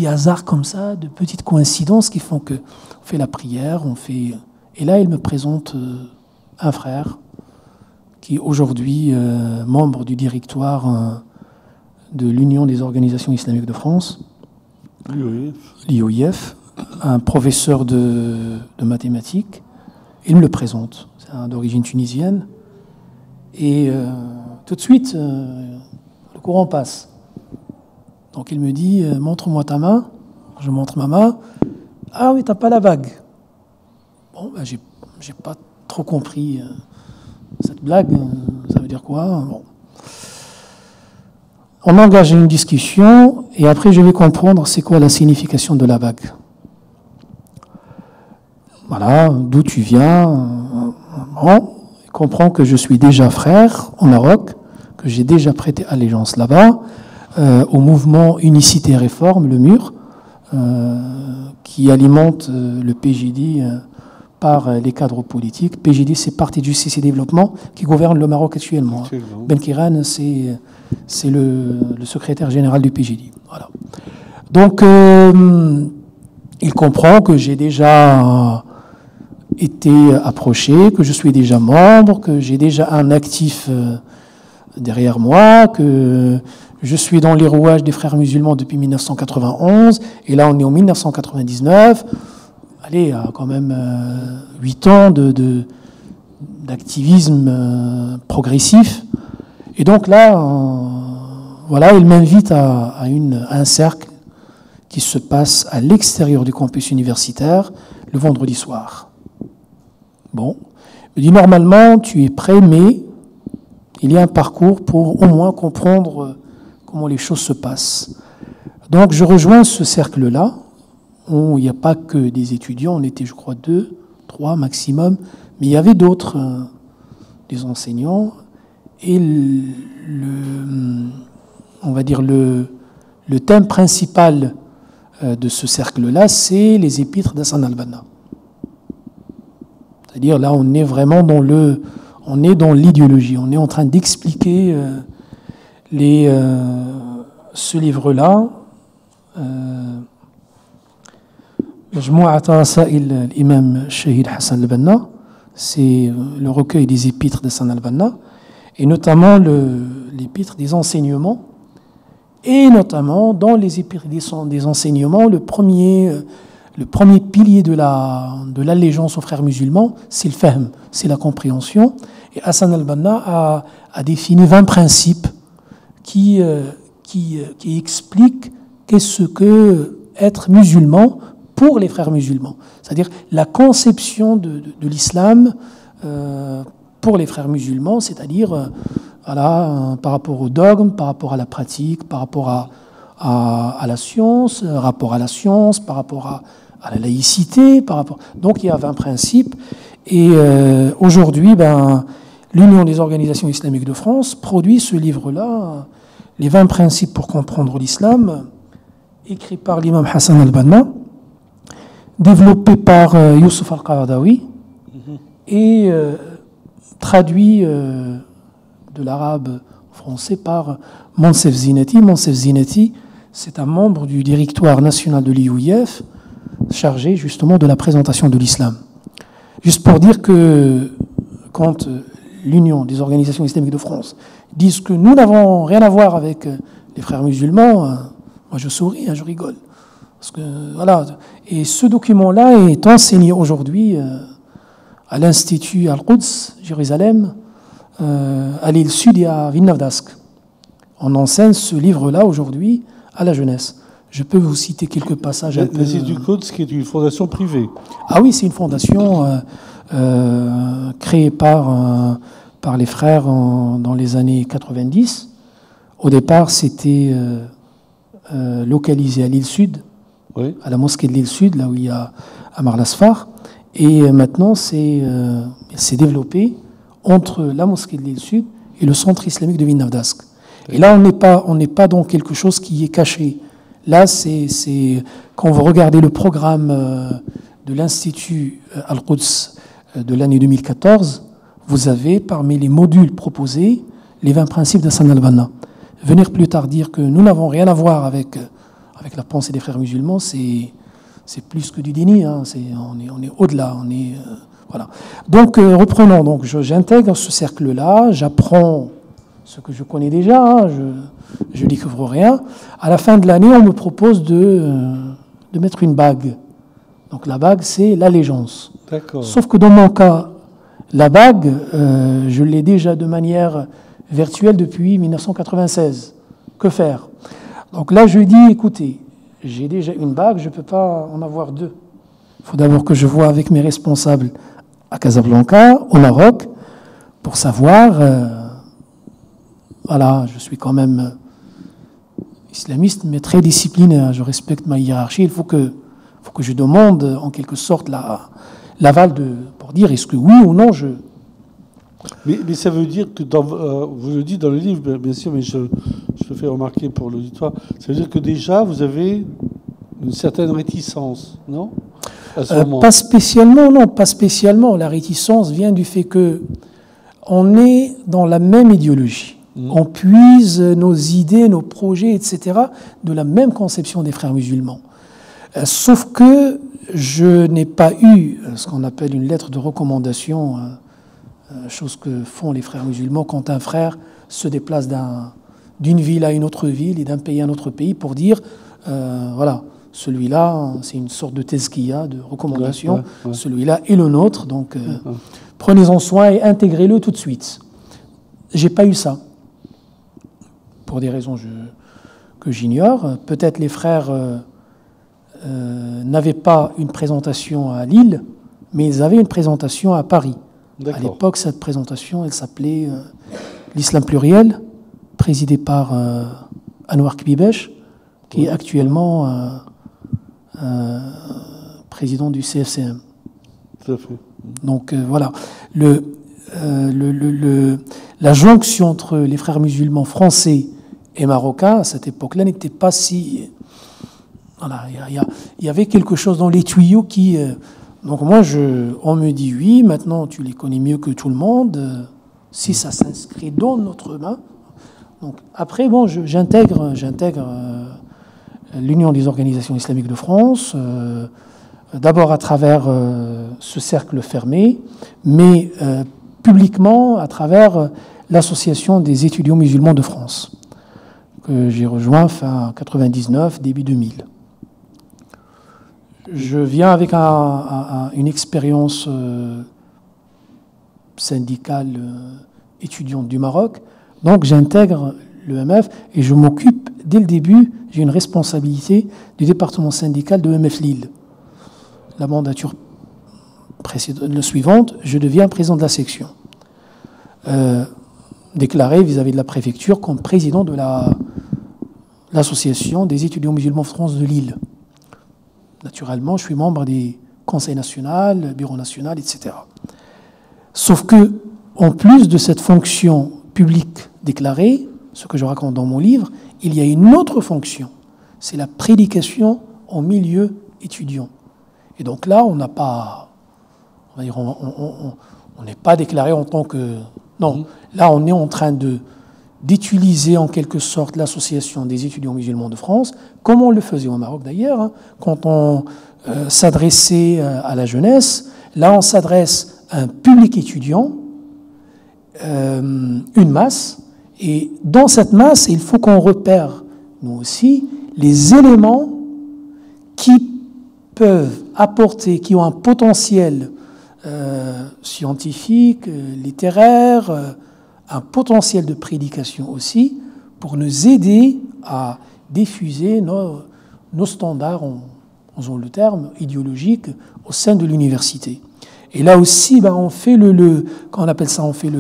hasards comme ça, de petites coïncidences qui font qu'on fait la prière, Et là, il me présente un frère qui est aujourd'hui membre du directoire de l'Union des organisations islamiques de France, l'IOIF, un professeur de mathématiques. Il me le présente. C'est d'origine tunisienne. Et tout de suite, le courant passe. Donc il me dit, montre-moi ta main. Je montre ma main. Ah oui, t'as pas la bague. Bon, ben, j'ai pas trop compris cette blague. Ça veut dire quoi? Bon. On engage une discussion et après je vais comprendre c'est quoi la signification de la bague. Voilà, d'où tu viens. Bon, il comprend que je suis déjà frère au Maroc, que j'ai déjà prêté allégeance là-bas, au mouvement Unicité et Réforme, le MUR, qui alimente le PJD par les cadres politiques. PJD, c'est Parti de Justice et Développement qui gouverne le Maroc actuellement. Ben Kiran, c'est le secrétaire général du PJD. Voilà. Donc, il comprend que j'ai déjà été approché, que je suis déjà membre, que j'ai déjà un actif derrière moi, que je suis dans les rouages des frères musulmans depuis 1991, et là on est en 1999. Allez, il y a quand même 8 ans d'activisme progressif. Et donc là, voilà, il m'invite à un cercle qui se passe à l'extérieur du campus universitaire le vendredi soir. Bon, il me dit normalement tu es prêt, mais il y a un parcours pour au moins comprendre comment les choses se passent. Donc je rejoins ce cercle-là, où il n'y a pas que des étudiants, on était je crois 2, 3 maximum, mais il y avait d'autres, des enseignants, et on va dire le thème principal de ce cercle-là, c'est les épîtres d'Hassan al-Banna. C'est-à-dire là, on est vraiment dans l'idéologie, on est en train d'expliquer ce livre-là, Majmou'at Rasail l'imam Shahid Hassan al-Banna, c'est le recueil des épîtres d'Hassan al-Banna, et notamment l'épître des enseignements, et notamment dans les épîtres des enseignements, le premier pilier de l'allégeance aux frères musulmans, c'est le fahm, c'est la compréhension. Et Hassan al-Banna a défini 20 principes qui expliquent qu'est-ce que être musulman pour les frères musulmans. C'est-à-dire la conception de l'islam pour les frères musulmans, c'est-à-dire voilà, par rapport au dogme, par rapport à la pratique, par rapport à la science, rapport à la science, par rapport à la laïcité, donc il y a 20 principes. Et aujourd'hui, l'Union des organisations islamiques de France produit ce livre-là, les 20 principes pour comprendre l'islam, écrit par l'imam Hassan al-Banna, développé par Youssef al-Qaradawi et traduit de l'arabe français par Monsef Zinati. Monsef Zinati, c'est un membre du directoire national de l'IOIF chargé justement de la présentation de l'islam. Juste pour dire que quand l'Union des organisations islamiques de France disent que nous n'avons rien à voir avec les frères musulmans, moi je souris, je rigole. Parce que, voilà. Et ce document-là est enseigné aujourd'hui à l'Institut Al-Quds, Jérusalem, à l'île Sud et à Villeneuve-d'Ascq. On enseigne ce livre-là aujourd'hui à la jeunesse. Je peux vous citer quelques passages. L'Institut Al-Quds, qui est une fondation privée. Ah oui, c'est une fondation créée par les frères dans les années 90. Au départ, c'était localisé à l'île Sud, Oui. à la mosquée de l'île Sud, là où il y a Amar Lasfar. Et maintenant, c'est développé entre la mosquée de l'île Sud et le centre islamique de Villeneuve-d'Ascq. Et là, on n'est pas dans quelque chose qui est caché. Là, c'est quand vous regardez le programme de l'Institut Al-Quds de l'année 2014, vous avez parmi les modules proposés les 20 principes d'Hassan al-Banna. Venir plus tard dire que nous n'avons rien à voir avec la pensée des frères musulmans, c'est plus que du déni. Hein. On est au-delà. Voilà. Donc, reprenons. Donc, j'intègre ce cercle-là, j'apprends ce que je connais déjà, hein, je découvre rien. À la fin de l'année, on me propose de mettre une bague. Donc la bague, c'est l'allégeance. D'accord. Sauf que dans mon cas, la bague, je l'ai déjà de manière virtuelle depuis 1996. Que faire? Donc là, je dis, écoutez, j'ai déjà une bague, je ne peux pas en avoir deux. Il faut d'abord que je voie avec mes responsables à Casablanca, au Maroc, pour savoir... Voilà, je suis quand même islamiste, mais très discipliné. Je respecte ma hiérarchie. Il faut que je demande, en quelque sorte, l'aval pour dire est-ce que oui ou non je... Mais ça veut dire que, vous le dites dans le livre, bien sûr, mais je le fais remarquer pour l'auditoire, ça veut dire que déjà, vous avez une certaine réticence, non à ce moment. Pas spécialement, non, pas spécialement. La réticence vient du fait que on est dans la même idéologie. On puise nos idées, nos projets, etc., de la même conception des frères musulmans. Sauf que je n'ai pas eu ce qu'on appelle une lettre de recommandation, chose que font les frères musulmans quand un frère se déplace d'une ville à une autre ville et d'un pays à un autre pays pour dire, voilà, celui-là, c'est une sorte de tezkiya, de recommandation, ouais. Celui-là est le nôtre, donc prenez-en soin et intégrez-le tout de suite. J'ai pas eu ça. Pour des raisons que j'ignore. Peut-être les frères n'avaient pas une présentation à Lille, mais ils avaient une présentation à Paris. À l'époque, cette présentation, elle s'appelait l'Islam pluriel, présidée par Anwar Kbibesh, qui est actuellement président du CFCM. Tout à fait. Donc voilà. La jonction entre les frères musulmans français et marocains, à cette époque-là, n'était pas si... Voilà, il y avait quelque chose dans les tuyaux qui... Donc moi, on me dit, oui, maintenant tu les connais mieux que tout le monde, si ça s'inscrit dans notre main. Donc après, bon, j'intègre l'Union des organisations islamiques de France, d'abord à travers ce cercle fermé, mais publiquement à travers l'Association des étudiants musulmans de France, que j'ai rejoint fin 99, début 2000. Je viens avec une expérience syndicale étudiante du Maroc, donc j'intègre l'EMF et je m'occupe, dès le début, j'ai une responsabilité du département syndical de l'EMF Lille. La mandature suivante, je deviens président de la section. Déclaré vis-à-vis de la préfecture comme président de l'association des étudiants musulmans de France de Lille. Naturellement, je suis membre des conseils national, bureau national, etc. Sauf que, en plus de cette fonction publique déclarée, ce que je raconte dans mon livre, il y a une autre fonction, c'est la prédication en milieu étudiant. Et donc là, on n'a pas... On va dire, on n'est pas déclaré en tant que... Non, là, on est en train d'utiliser en quelque sorte l'association des étudiants musulmans de France, comme on le faisait au Maroc d'ailleurs, hein, quand on s'adressait à la jeunesse. Là, on s'adresse à un public étudiant, une masse, et dans cette masse, il faut qu'on repère, nous aussi, les éléments qui peuvent apporter, qui ont un potentiel scientifique, littéraire, un potentiel de prédication aussi, pour nous aider à diffuser nos standards, osons le terme, idéologiques au sein de l'université. Et là aussi, on fait quand on appelle ça, on fait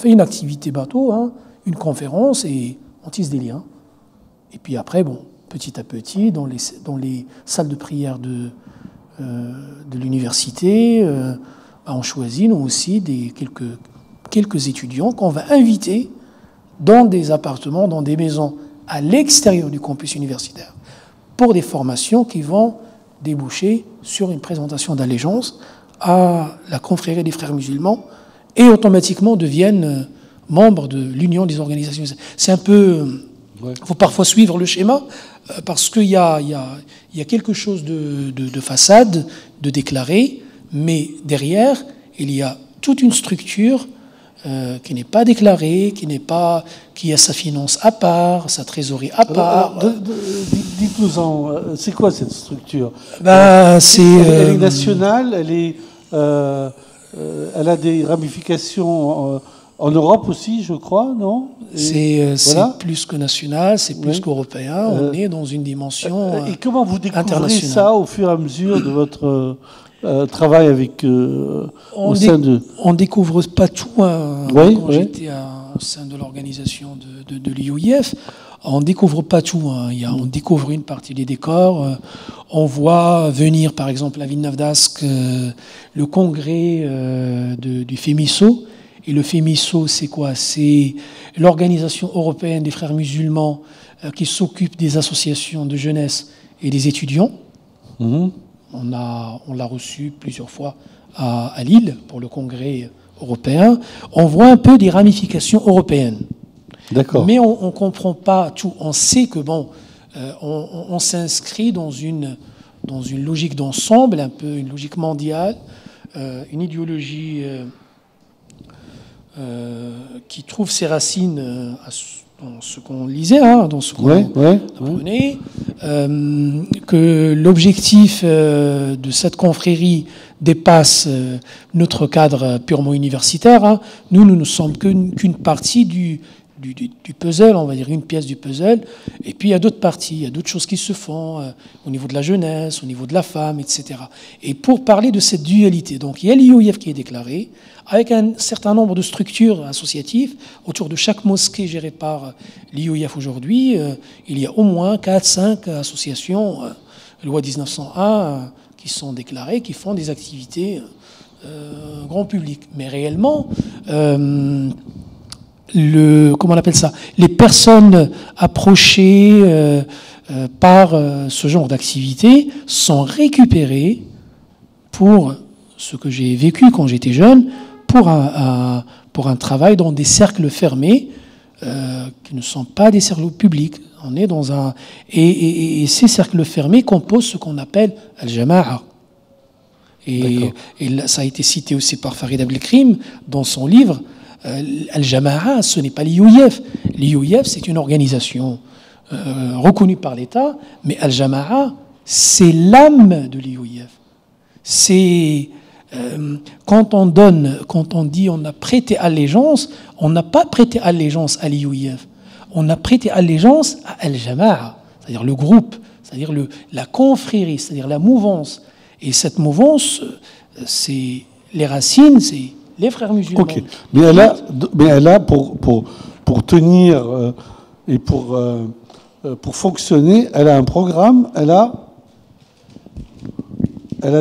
une activité bateau, hein, une conférence, et on tisse des liens. Et puis après, petit à petit, dans les salles de prière de l'université, on choisit, nous aussi, quelques étudiants qu'on va inviter dans des appartements, dans des maisons à l'extérieur du campus universitaire, pour des formations qui vont déboucher sur une présentation d'allégeance à la confrérie des frères musulmans et automatiquement deviennent membres de l'union des organisations. C'est un peu... Il faut parfois suivre le schéma parce qu'il y a quelque chose de façade, de déclaré, mais derrière, il y a toute une structure qui n'est pas déclarée, qui a sa finance à part, sa trésorerie à part. Dites-nous-en, c'est quoi cette structure? Elle est nationale, elle a des ramifications en Europe aussi, je crois, non? C'est plus que national, c'est plus qu'européen. On est dans une dimension et comment vous découvrez ça au fur et à mesure de votre travail avec au sein de... On ne découvre pas tout. Quand j'étais au sein de l'organisation de l'IOIF, on ne découvre pas tout. On découvre une partie des décors. On voit venir, par exemple, à Villeneuve-d'Ascq, le congrès du FEMISO. Et le FEMISO, c'est quoi? C'est l'organisation européenne des frères musulmans qui s'occupe des associations de jeunesse et des étudiants. On l'a reçu plusieurs fois à Lille pour le congrès européen. On voit un peu des ramifications européennes. D'accord. Mais on ne comprend pas tout. On sait que on s'inscrit dans une logique d'ensemble, un peu une logique mondiale, une idéologie qui trouve ses racines dans ce qu'on lisait, dans ce qu'on apprenait, que l'objectif de cette confrérie dépasse notre cadre purement universitaire. Nous ne sommes qu'une partie du puzzle, on va dire une pièce du puzzle, et puis il y a d'autres parties, il y a d'autres choses qui se font au niveau de la jeunesse, au niveau de la femme, etc. Et pour parler de cette dualité, donc il y a l'IOIF qui est déclaré, avec un certain nombre de structures associatives, autour de chaque mosquée gérée par l'IOIF aujourd'hui, il y a au moins 4-5 associations, loi 1901, qui sont déclarées, qui font des activités grand public. Mais réellement... comment on appelle ça, les personnes approchées par ce genre d'activité sont récupérées pour ce que j'ai vécu quand j'étais jeune, pour un travail dans des cercles fermés qui ne sont pas des cercles publics. On est dans un... Et ces cercles fermés composent ce qu'on appelle Al-Jama'a. Et ça a été cité aussi par Farid Abdelkrim dans son livre. Al-Jama'a, ce n'est pas l'IOIF. L'IOIF, c'est une organisation reconnue par l'État, mais Al-Jama'a, c'est l'âme de l'IOIF. C'est quand on dit on a prêté allégeance, on n'a pas prêté allégeance à l'IOIF. On a prêté allégeance à Al-Jama'a, c'est-à-dire le groupe, c'est-à-dire la confrérie, c'est-à-dire la mouvance. Et cette mouvance, c'est les racines, c'est les frères musulmans. Ok, mais elle a pour tenir et pour fonctionner, elle a un programme, elle a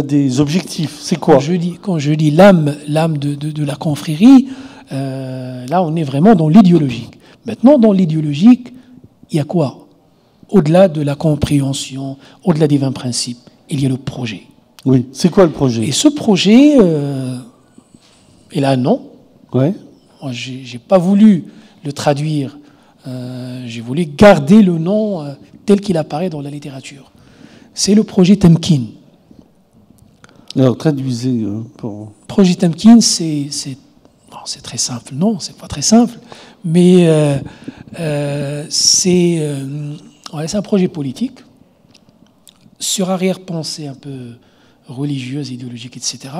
des objectifs. C'est quoi? Quand je dis l'âme de la confrérie, là on est vraiment dans l'idéologique. Maintenant, dans l'idéologique, il y a quoi? Au-delà de la compréhension, au-delà des 20 principes, il y a le projet. Oui, c'est quoi le projet? Et ce projet, il a un nom. Ouais. Moi, j'ai pas voulu le traduire. J'ai voulu garder le nom tel qu'il apparaît dans la littérature. C'est le projet Temkin. Alors, traduisez. Projet Temkin, c'est très simple. Non, c'est pas très simple. Mais c'est un projet politique sur arrière-pensée un peu religieuse, idéologique, etc.,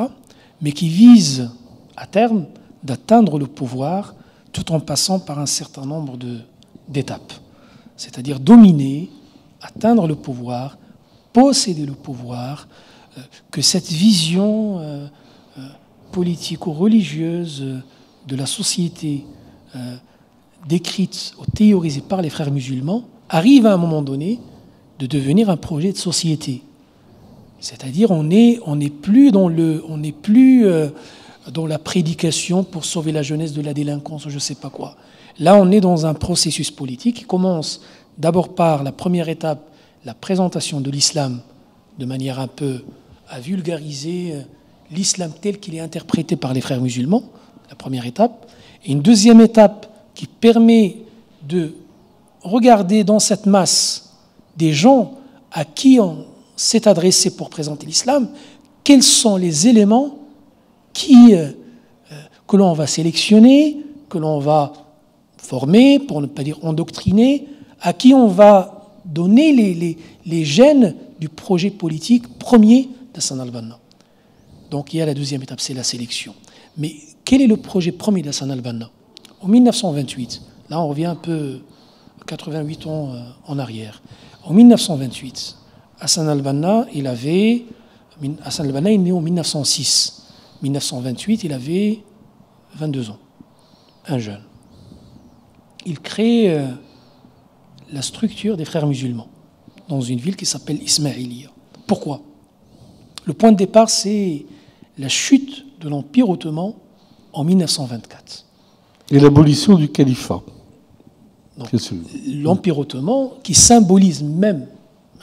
mais qui vise à terme d'atteindre le pouvoir tout en passant par un certain nombre d'étapes. C'est-à-dire dominer, atteindre le pouvoir, posséder le pouvoir, que cette vision politico-religieuse de la société décrite ou théorisée par les frères musulmans arrive à un moment donné de devenir un projet de société. C'est-à-dire on n'est plus dans la prédication pour sauver la jeunesse de la délinquance ou je ne sais pas quoi. Là, on est dans un processus politique qui commence d'abord par la première étape, la présentation de l'islam de manière un peu à vulgariser l'islam tel qu'il est interprété par les frères musulmans, la première étape, et une deuxième étape qui permet de regarder dans cette masse des gens à qui on s'est adressé pour présenter l'islam, quels sont les éléments que l'on va sélectionner, que l'on va former, pour ne pas dire endoctriner, à qui on va donner les gènes du projet politique premier d'Hassan al-Banna. Donc il y a la deuxième étape, c'est la sélection. Mais quel est le projet premier d'Hassan al-Banna? En 1928, là on revient un peu 88 ans en arrière. En 1928, Hassan al-Banna est né en 1906. 1928, il avait 22 ans, un jeune. Il crée la structure des frères musulmans dans une ville qui s'appelle Ismaïlia. Pourquoi? Le point de départ, c'est la chute de l'Empire ottoman en 1924. Et l'abolition du califat. L'Empire ottoman, qui symbolise même,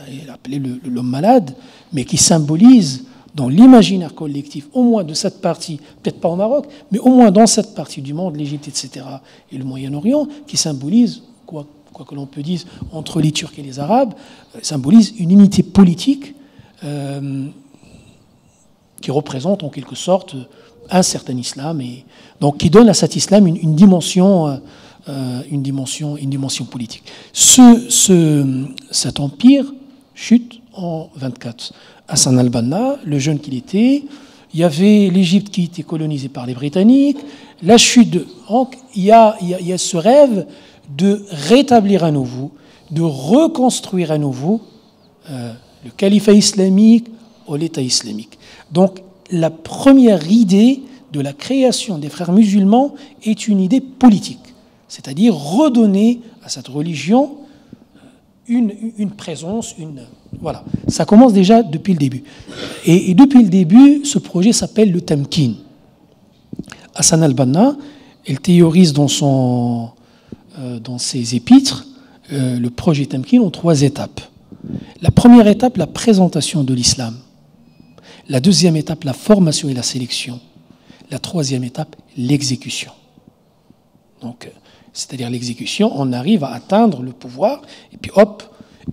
il est appelé l'homme malade, mais qui symbolise dans l'imaginaire collectif, au moins de cette partie, peut-être pas au Maroc, mais au moins dans cette partie du monde, l'Égypte, etc., et le Moyen-Orient, qui symbolise, quoi que l'on peut dire, entre les Turcs et les Arabes, symbolise une unité politique qui représente en quelque sorte un certain islam, et donc qui donne à cet islam une dimension politique. Cet empire chute en 24. Hassan al-Banna, le jeune qu'il était, il y avait l'Égypte qui était colonisée par les Britanniques, la chute donc il y a ce rêve de rétablir à nouveau, de reconstruire à nouveau le califat islamique ou l'État islamique. Donc la première idée de la création des frères musulmans est une idée politique, c'est-à-dire redonner à cette religion une présence, voilà. Ça commence déjà depuis le début. Et depuis le début, ce projet s'appelle le Tamkin. Hassan al-Banna, il théorise dans ses épîtres le projet Tamkin en 3 étapes. La première étape, la présentation de l'islam. La deuxième étape, la formation et la sélection. La troisième étape, l'exécution. Donc, c'est-à-dire l'exécution, on arrive à atteindre le pouvoir, et puis hop,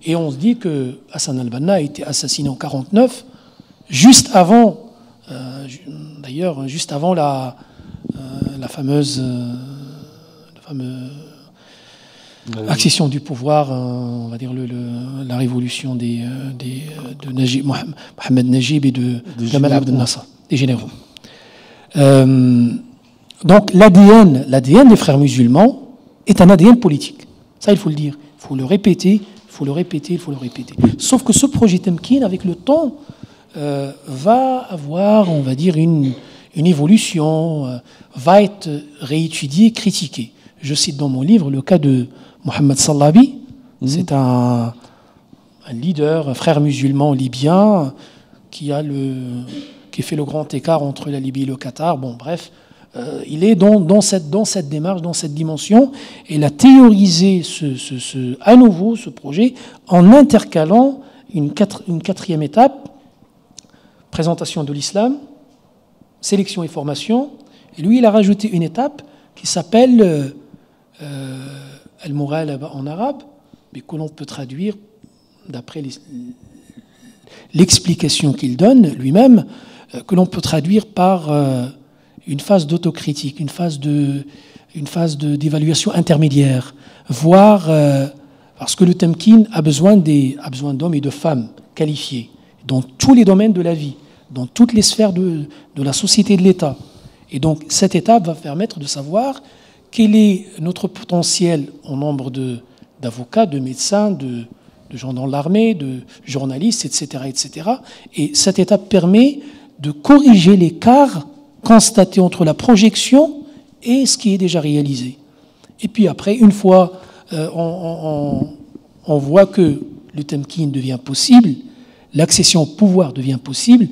et on se dit que Hassan al-Banna a été assassiné en 1949, juste avant la fameuse accession du pouvoir, on va dire la révolution de Mohamed Najib et de Gamal Abdel Nasser, des généraux. Donc l'ADN des frères musulmans est un ADN politique. Ça, il faut le dire. Il faut le répéter, Sauf que ce projet Tamkin, avec le temps, va avoir, on va dire, une évolution, va être réétudié, critiqué. Je cite dans mon livre le cas de Mohamed Sallabi. C'est un leader, un frère musulman libyen qui fait le grand écart entre la Libye et le Qatar. Bon, bref. Il est dans cette démarche, dans cette dimension, et il a théorisé à nouveau ce projet en intercalant une quatrième étape, présentation de l'islam, sélection et formation, et lui il a rajouté une étape qui s'appelle al-Mughalaba en arabe, mais que l'on peut traduire d'après l'explication qu'il donne lui-même, que l'on peut traduire par une phase d'autocritique, une phase d'évaluation intermédiaire, voire parce que le Tamkin a besoin d'hommes et de femmes qualifiés dans tous les domaines de la vie, dans toutes les sphères de la société et de l'État. Et donc, cette étape va permettre de savoir quel est notre potentiel en nombre d'avocats, de médecins, de gens dans l'armée, de journalistes, etc., etc. Et cette étape permet de corriger l'écart constaté entre la projection et ce qui est déjà réalisé. Et puis après, une fois on voit que le temkin devient possible, l'accession au pouvoir devient possible,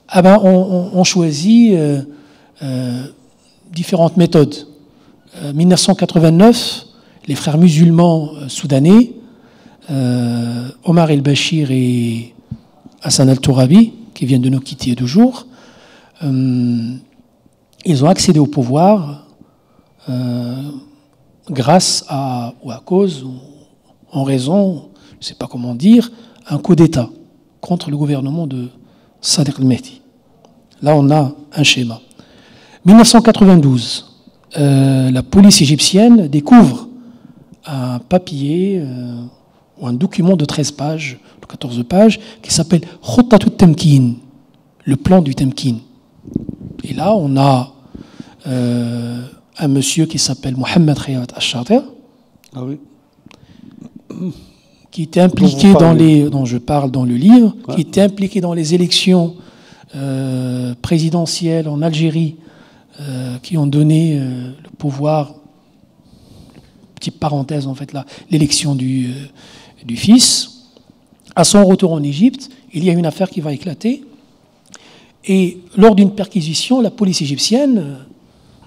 ah ben on choisit différentes méthodes. 1989, les frères musulmans soudanais, Omar el-Bashir et Hassan al-Tourabi, qui viennent de nous quitter 2 jours, ils ont accédé au pouvoir grâce à, ou à cause, ou en raison, je ne sais pas comment dire, un coup d'État contre le gouvernement de Sadiq el-Mehdi. Là, on a un schéma. 1992, la police égyptienne découvre un papier ou un document de 13 pages, de 14 pages, qui s'appelle Khottatou Temkin, le plan du Temkin. Et là, on a un monsieur qui s'appelle Mohamed Riyad al-Shatir, qui était impliqué dont je parle dans le livre, qui était impliqué dans les élections présidentielles en Algérie, qui ont donné le pouvoir, petite parenthèse en fait là, l'élection du fils. À son retour en Égypte, il y a une affaire qui va éclater. Et lors d'une perquisition, la police égyptienne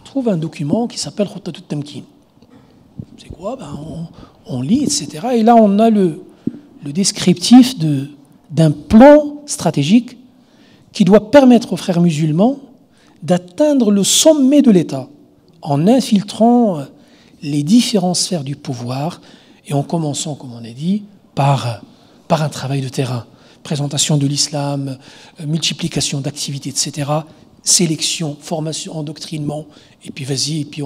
trouve un document qui s'appelle Khottatou Temkin. C'est quoi? On lit, etc. Et là, on a le descriptif d'un plan stratégique qui doit permettre aux frères musulmans d'atteindre le sommet de l'État en infiltrant les différentes sphères du pouvoir et en commençant, comme on a dit, par un travail de terrain. Présentation de l'islam, multiplication d'activités, etc. Sélection, formation, endoctrinement, et puis vas-y, et puis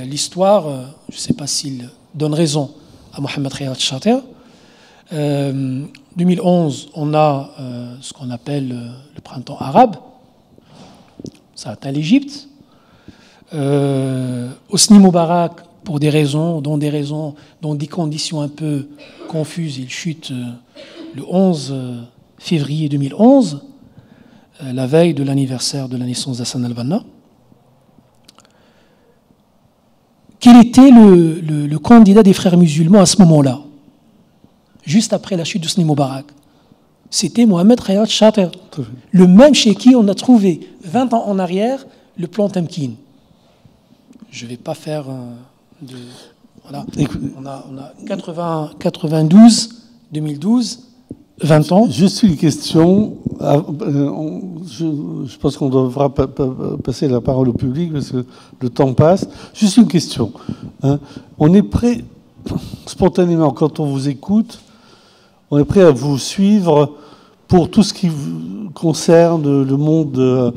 l'histoire, je ne sais pas s'il donne raison à Mohamed Riyad al-Shatir. 2011, on a ce qu'on appelle le printemps arabe. Ça atteint l'Égypte. Hosni Moubarak, pour dans des conditions un peu confuses, il chute le 11 février 2011, la veille de l'anniversaire de la naissance d'Hassan al-Banna. Quel était le candidat des frères musulmans à ce moment-là, juste après la chute d'Hosni Moubarak? C'était Mohamed Riyad al-Shatir, le même chez qui on a trouvé 20 ans en arrière le plan Temkin. Je ne vais pas faire voilà. On a 92, 2012, 20 ans. Juste une question. Je pense qu'on devra passer la parole au public parce que le temps passe. Juste une question. On est prêt, spontanément, quand on vous écoute, on est prêt à vous suivre pour tout ce qui concerne le monde.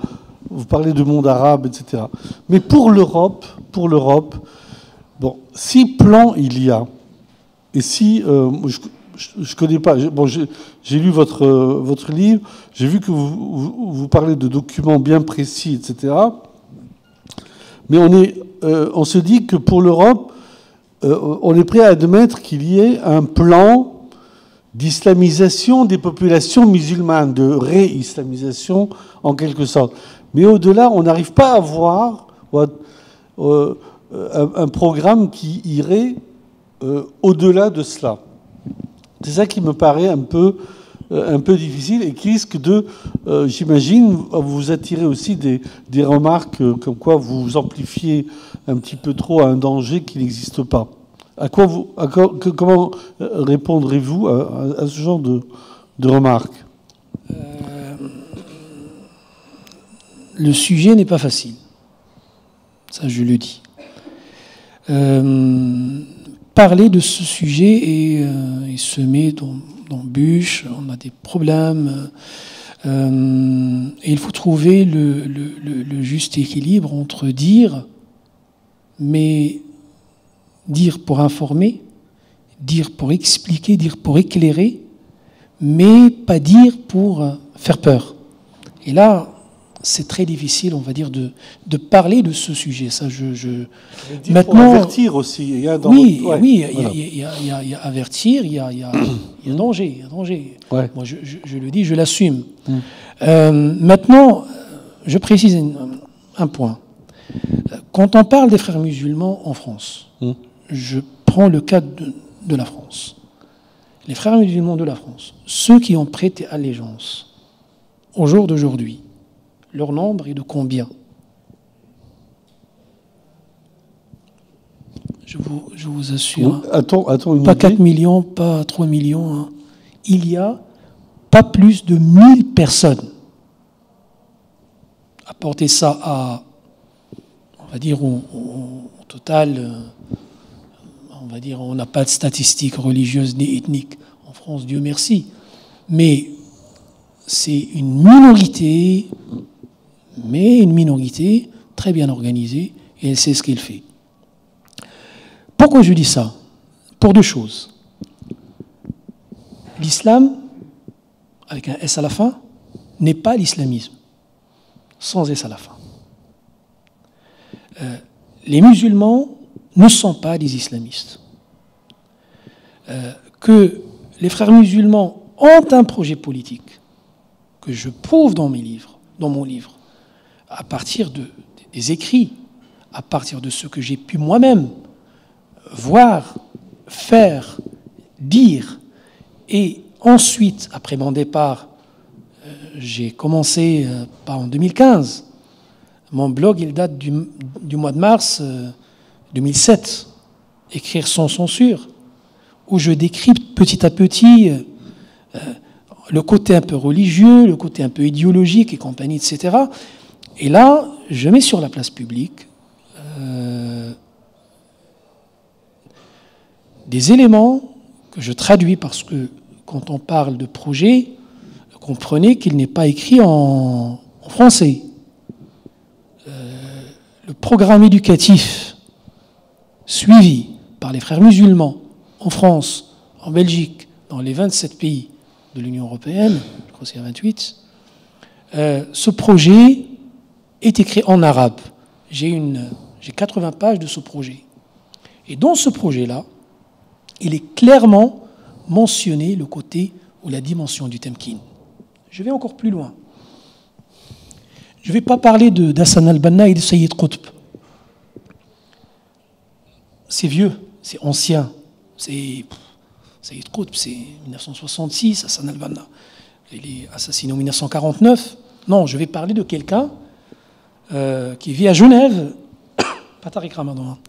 Vous parlez du monde arabe, etc. Mais pour l'Europe, bon, si plan il y a, et si je connais pas, bon, j'ai lu votre livre, j'ai vu que vous parlez de documents bien précis, etc. Mais on se dit que pour l'Europe, on est prêt à admettre qu'il y ait un plan d'islamisation des populations musulmanes, de réislamisation en quelque sorte. Mais au-delà, on n'arrive pas à voir un programme qui irait au-delà de cela. C'est ça qui me paraît un peu difficile et qui risque de, j'imagine, vous attirer aussi des remarques comme quoi vous amplifiez un petit peu trop à un danger qui n'existe pas. Comment répondrez-vous à ce genre de remarques? Le sujet n'est pas facile. Ça, je le dis. Parler de ce sujet est semé d'embûches, on a des problèmes. Et il faut trouver le juste équilibre entre dire pour informer, dire pour expliquer, dire pour éclairer, mais pas dire pour faire peur. Et là, c'est très difficile, on va dire, de parler de ce sujet. Ça, Maintenant, pour avertir aussi. Il y a avertir, il y a danger. Il y a danger. Ouais. Moi, je le dis, je l'assume. Maintenant, je précise un point. Quand on parle des frères musulmans en France, je prends le cas de la France. Les frères musulmans de la France, ceux qui ont prêté allégeance au jour d'aujourd'hui, leur nombre est de combien? Je vous assure. Attends pas 4 millions, pas 3 millions. Hein. Il y a pas plus de 1000 personnes. Apporter ça à, on va dire, au total, on va dire, on n'a pas de statistiques religieuses ni ethniques en France, Dieu merci. Mais c'est une minorité, très bien organisée, et elle sait ce qu'elle fait. Pourquoi je dis ça? Pour deux choses. L'islam, avec un S à la fin, n'est pas l'islamisme, sans S à la fin. Les musulmans ne sont pas des islamistes. Que les frères musulmans ont un projet politique, que je prouve dans mon livre, à partir des écrits, à partir de ce que j'ai pu moi-même voir, faire, dire, et ensuite, après mon départ, j'ai commencé en 2015. Mon blog, il date du mois de mars 2007, Écrire sans censure, où je décrypte petit à petit le côté un peu religieux, le côté un peu idéologique et compagnie, etc. Et là, je mets sur la place publique des éléments que je traduis parce que quand on parle de projet, comprenez qu'il n'est pas écrit en français. Le programme éducatif suivi par les frères musulmans en France, en Belgique, dans les 27 pays de l'Union européenne, je crois que c'est à 28, ce projet est écrit en arabe. J'ai 80 pages de ce projet. Et dans ce projet-là, il est clairement mentionné le côté ou la dimension du temkin. Je vais encore plus loin. Je ne vais pas parler d'Hassan al-Banna et de Sayyid Qutb. C'est vieux, c'est ancien. Sayyid Qutb, c'est 1966, Hassan al-Banna. Il est assassiné en 1949. Non, je vais parler de quelqu'un qui vit à Genève. Pas Tariq Ramadan,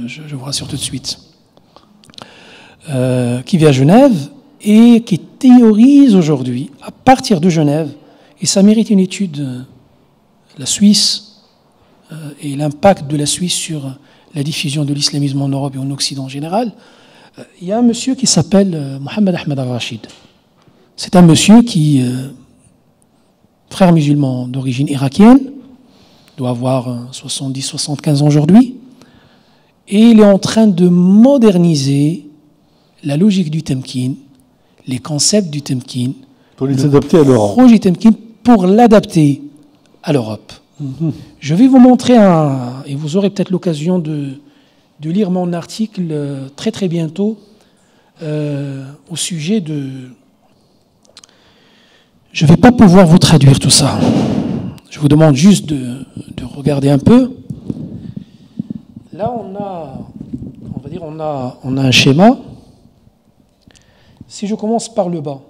je vous rassure tout de suite. Qui vit à Genève et qui théorise aujourd'hui, à partir de Genève, et ça mérite une étude, la Suisse et l'impact de la Suisse sur la diffusion de l'islamisme en Europe et en Occident en général. Il y a un monsieur qui s'appelle Mohamed Ahmed al-Rashid. C'est un monsieur qui, frère musulman d'origine irakienne, doit avoir 70-75 ans aujourd'hui, et il est en train de moderniser la logique du temkin, les concepts du temkin, pour les adapter à l'Europe. Le projet temkin pour l'adapter à l'Europe. Je vais vous montrer et vous aurez peut-être l'occasion de lire mon article très très bientôt au sujet de... Je ne vais pas pouvoir vous traduire tout ça. Je vous demande juste de regarder un peu. Là, on a un schéma. Si je commence par le bas,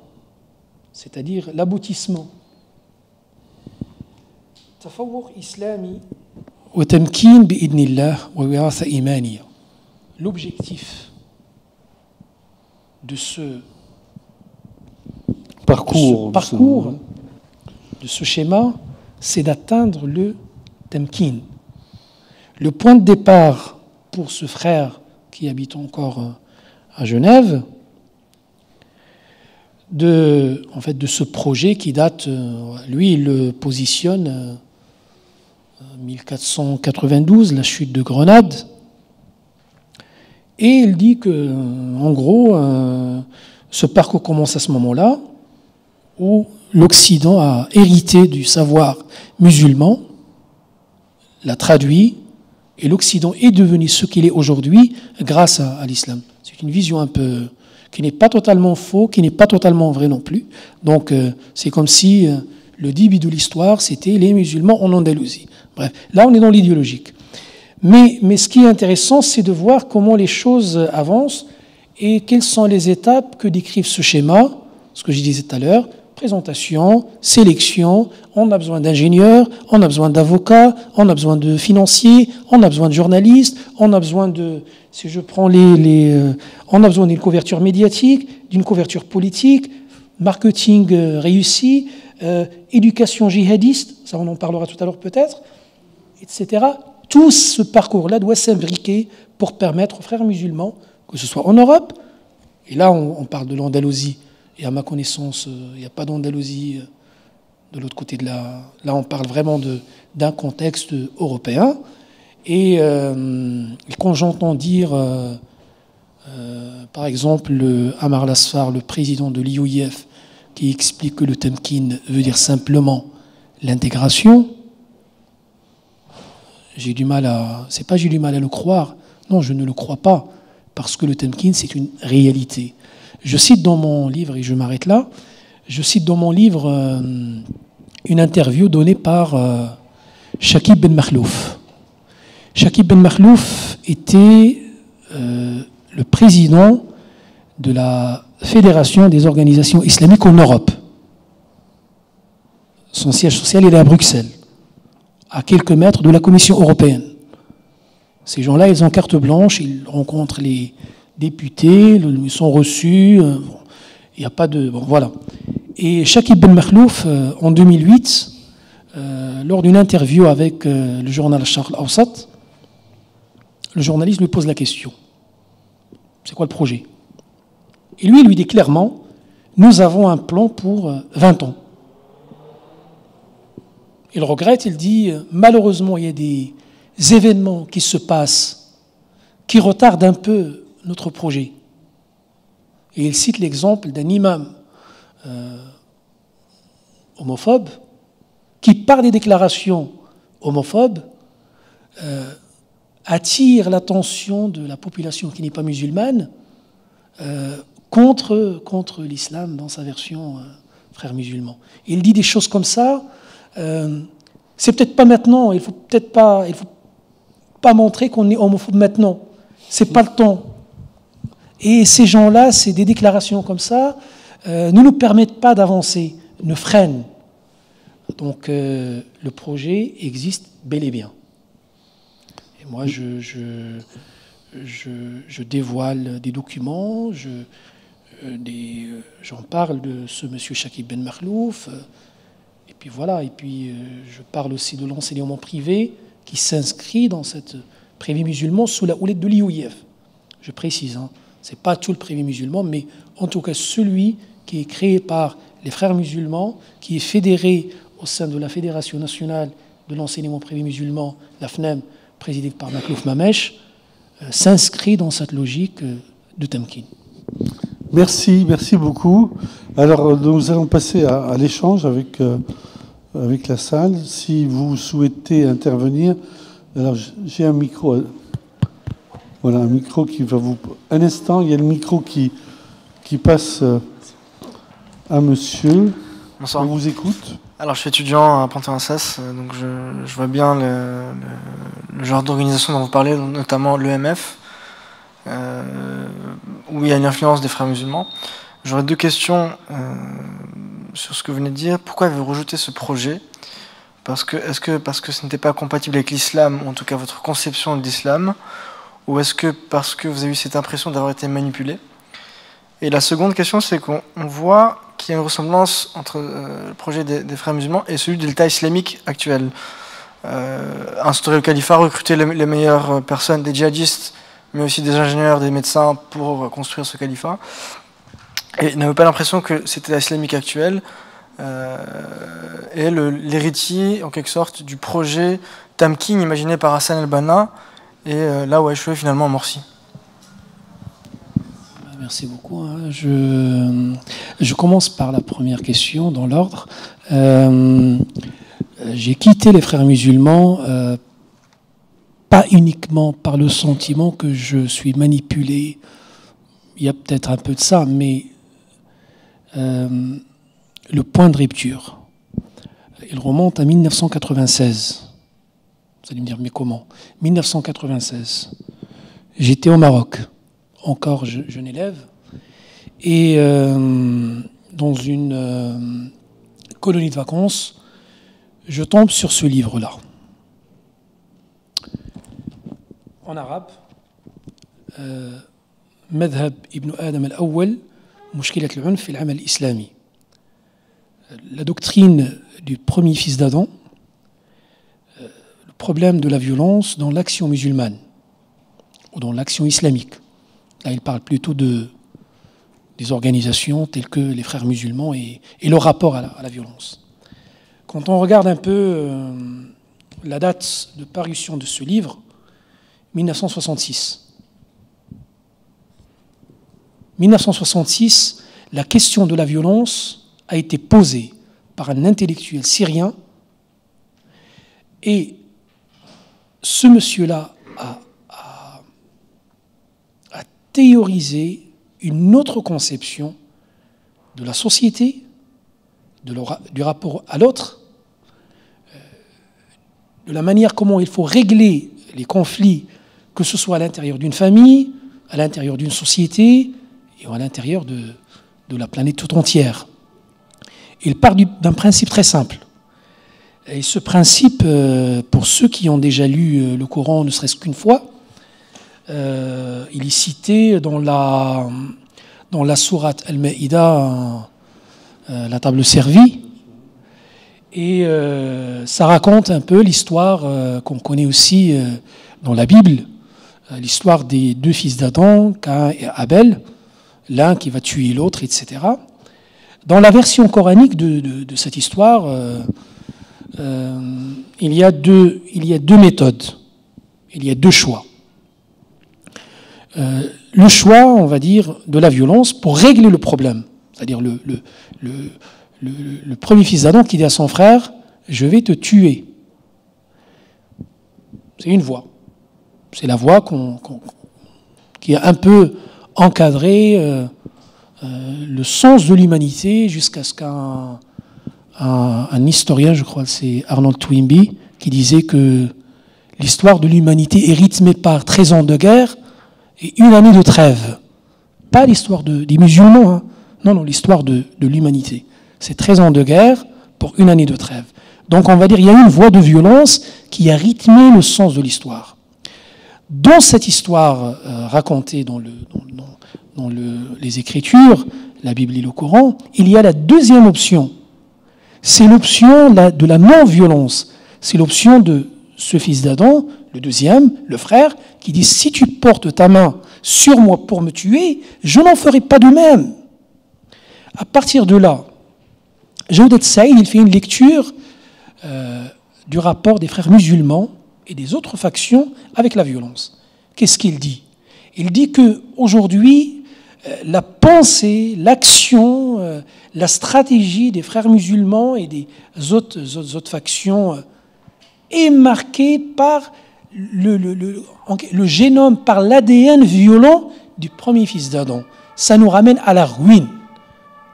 c'est-à-dire l'aboutissement, tafawwur islami wa tamkin bi'idnillah wa wiratha imaniya. L'objectif de ce parcours, de ce schéma, c'est d'atteindre le tamkin. Le point de départ pour ce frère qui habite encore à Genève, de ce projet qui date, lui, il le positionne 1492, la chute de Grenade, et il dit que, en gros, ce parcours commence à ce moment-là, où l'Occident a hérité du savoir musulman, l'a traduit, et l'Occident est devenu ce qu'il est aujourd'hui grâce à l'islam. C'est une vision un peu qui n'est pas totalement faux, qui n'est pas totalement vrai non plus. Donc c'est comme si le début de l'histoire, c'était les musulmans en Andalousie. Bref, là on est dans l'idéologique. Mais ce qui est intéressant, c'est de voir comment les choses avancent et quelles sont les étapes que décrivent ce schéma, ce que je disais tout à l'heure, présentation, sélection, on a besoin d'ingénieurs, on a besoin d'avocats, on a besoin de financiers, on a besoin de journalistes, on a besoin de, si je prends on a besoin d'une couverture médiatique, d'une couverture politique, marketing réussi, éducation djihadiste, ça on en parlera tout à l'heure peut-être, etc. Tout ce parcours-là doit s'imbriquer pour permettre aux frères musulmans, que ce soit en Europe, et là on parle de l'Andalousie, et à ma connaissance, il n'y a pas d'Andalousie de l'autre côté de la... Là, on parle vraiment d'un contexte européen. Et quand j'entends dire, par exemple, Amar Lasfar, le président de l'IOIF, qui explique que le tamkin veut dire simplement l'intégration, j'ai du mal à... C'est pas j'ai du mal à le croire. Non, je ne le crois pas. Parce que le tamkin, c'est une réalité. Je cite dans mon livre, et je m'arrête là, je cite dans mon livre une interview donnée par Shakib Ben Makhlouf. Shakib Ben Makhlouf était le président de la Fédération des organisations islamiques en Europe. Son siège social est à Bruxelles, à quelques mètres de la Commission européenne. Ces gens-là, ils ont carte blanche, ils rencontrent les députés, ils sont reçus, il n'y a pas de... Bon, voilà. Et Shakib Ben Makhlouf, en 2008, lors d'une interview avec le journal Al-Sharq Al-Awsat, le journaliste lui pose la question. C'est quoi le projet? Et lui, il lui dit clairement, nous avons un plan pour 20 ans. Il regrette, il dit, malheureusement, il y a des événements qui se passent, qui retardent un peu notre projet. Et il cite l'exemple d'un imam homophobe qui, par des déclarations homophobes, attire l'attention de la population qui n'est pas musulmane contre l'islam dans sa version frère musulman. Il dit des choses comme ça. C'est peut-être pas maintenant. Il faut pas montrer qu'on est homophobe maintenant. C'est pas le temps. Et ces gens-là, c'est des déclarations comme ça, ne nous permettent pas d'avancer, ne freinent. Donc le projet existe bel et bien. Et moi, je dévoile des documents, j'en parle de ce monsieur Shakib Ben Makhlouf, et puis voilà, et puis je parle aussi de l'enseignement privé qui s'inscrit dans cette privé musulman sous la houlette de l'IOIF. Je précise, hein, c'est pas tout le privé musulman, mais en tout cas celui qui est créé par les frères musulmans, qui est fédéré au sein de la Fédération nationale de l'enseignement privé musulman, la FNEM, présidée par Makhlouf Mamesh, s'inscrit dans cette logique de tamkin. Merci beaucoup. Alors, nous allons passer à l'échange avec la salle. Si vous souhaitez intervenir, alors j'ai un micro. Voilà, un micro qui va vous... Un instant, il y a le micro qui passe à monsieur. Bonsoir. On vous écoute. Alors, je suis étudiant à Panthéon-Assas, donc je vois bien le genre d'organisation dont vous parlez, notamment l'EMF, où il y a une influence des frères musulmans. J'aurais deux questions sur ce que vous venez de dire. Pourquoi avez-vous rejeté ce projet ? Est-ce que parce que ce n'était pas compatible avec l'islam, ou en tout cas votre conception de l'islam, ou est-ce que parce que vous avez eu cette impression d'avoir été manipulé ? Et la seconde question, c'est qu'on voit qu'il y a une ressemblance entre le projet des frères musulmans et celui de l'État islamique actuel. Instaurer le califat, recruter les meilleures personnes, des djihadistes, mais aussi des ingénieurs, des médecins pour construire ce califat. Et n'avez pas l'impression que cet État islamique actuel est l'héritier, en quelque sorte, du projet Tamkin imaginé par Hassan el-Banna et là où a échoué finalement Morsi. Merci beaucoup. Je commence par la première question dans l'ordre. J'ai quitté les Frères musulmans pas uniquement par le sentiment que je suis manipulé. Il y a peut-être un peu de ça, mais le point de rupture, il remonte à 1996. Vous allez me dire, mais comment ? 1996. J'étais au Maroc, encore jeune élève, et dans une colonie de vacances, je tombe sur ce livre-là. En arabe, Madhab ibn Adam al-Awwal, Mushkilat al-Unf fi al-amal islami. La doctrine du premier fils d'Adam, le problème de la violence dans l'action musulmane, ou dans l'action islamique. Là, il parle plutôt des organisations telles que les Frères musulmans et leur rapport à la violence. Quand on regarde un peu la date de parution de ce livre, 1966. 1966, la question de la violence a été posée par un intellectuel syrien et ce monsieur-là a théorisé une autre conception de la société, du rapport à l'autre, de la manière comment il faut régler les conflits, que ce soit à l'intérieur d'une famille, à l'intérieur d'une société et à l'intérieur de la planète tout entière. Il part d'un principe très simple. Et ce principe, pour ceux qui ont déjà lu le Coran ne serait-ce qu'une fois, il est cité dans la sourate Al-Maïda, la table servie, et ça raconte un peu l'histoire qu'on connaît aussi dans la Bible, l'histoire des deux fils d'Adam, Caïn et Abel, l'un qui va tuer l'autre, etc. Dans la version coranique de cette histoire, il y a deux méthodes, il y a deux choix. Le choix, on va dire, de la violence pour régler le problème, c'est-à-dire le premier fils d'Adam qui dit à son frère « Je vais te tuer ». C'est une voie. C'est la voie qui a un peu encadré le sens de l'humanité jusqu'à ce qu'un historien, je crois que c'est Arnold Toynbee, qui disait que l'histoire de l'humanité est rythmée par 13 ans de guerre et une année de trêve. Pas l'histoire des musulmans, hein. Non, l'histoire de l'humanité. C'est 13 ans de guerre pour une année de trêve. Donc on va dire qu'il y a une voie de violence qui a rythmé le sens de l'histoire. Dans cette histoire racontée dans les Écritures, la Bible et le Coran, il y a la deuxième option. C'est l'option de la non-violence. C'est l'option de ce fils d'Adam, le deuxième, le frère, qui dit « Si tu portes ta main sur moi pour me tuer, je n'en ferai pas de même. » À partir de là, Jawdet Saïd, il fait une lecture du rapport des frères musulmans et des autres factions avec la violence. Qu'est-ce qu'il dit ? Il dit qu'aujourd'hui, la pensée, l'action, la stratégie des frères musulmans et des autres factions est marquée par le génome, par l'ADN violent du premier fils d'Adam. Ça nous ramène à la ruine.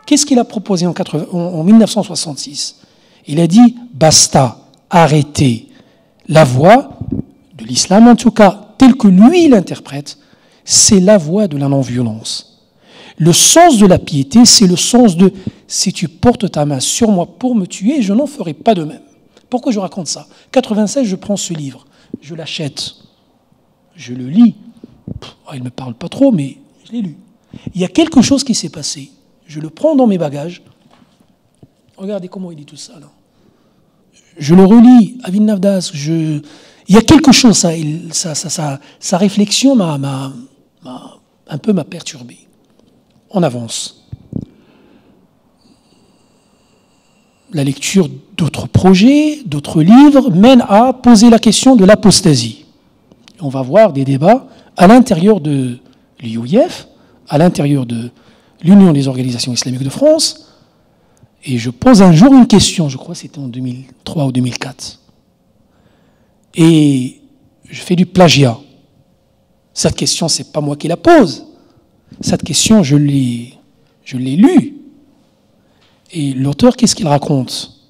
Qu'est-ce qu'il a proposé en 1966 ? Il a dit « Basta, arrêtez ». La voie de l'islam, en tout cas, telle que lui l'interprète, c'est la voie de la non-violence. Le sens de la piété, c'est le sens de « si tu portes ta main sur moi pour me tuer, je n'en ferai pas de même ». Pourquoi je raconte ça ? 96, je prends ce livre, je l'achète, je le lis. Il ne me parle pas trop, mais je l'ai lu. Il y a quelque chose qui s'est passé. Je le prends dans mes bagages. Regardez comment il dit tout ça, là. Je le relis, Avid Navdas. Il y a quelque chose, sa réflexion m'a perturbé. On avance. La lecture d'autres projets, d'autres livres, mène à poser la question de l'apostasie. On va voir des débats à l'intérieur de l'IOIF, à l'intérieur de l'Union des organisations islamiques de France, et je pose un jour une question, je crois que c'était en 2003 ou 2004, et je fais du plagiat. Cette question, ce n'est pas moi qui la pose. Cette question, je l'ai lue. Et l'auteur, qu'est-ce qu'il raconte?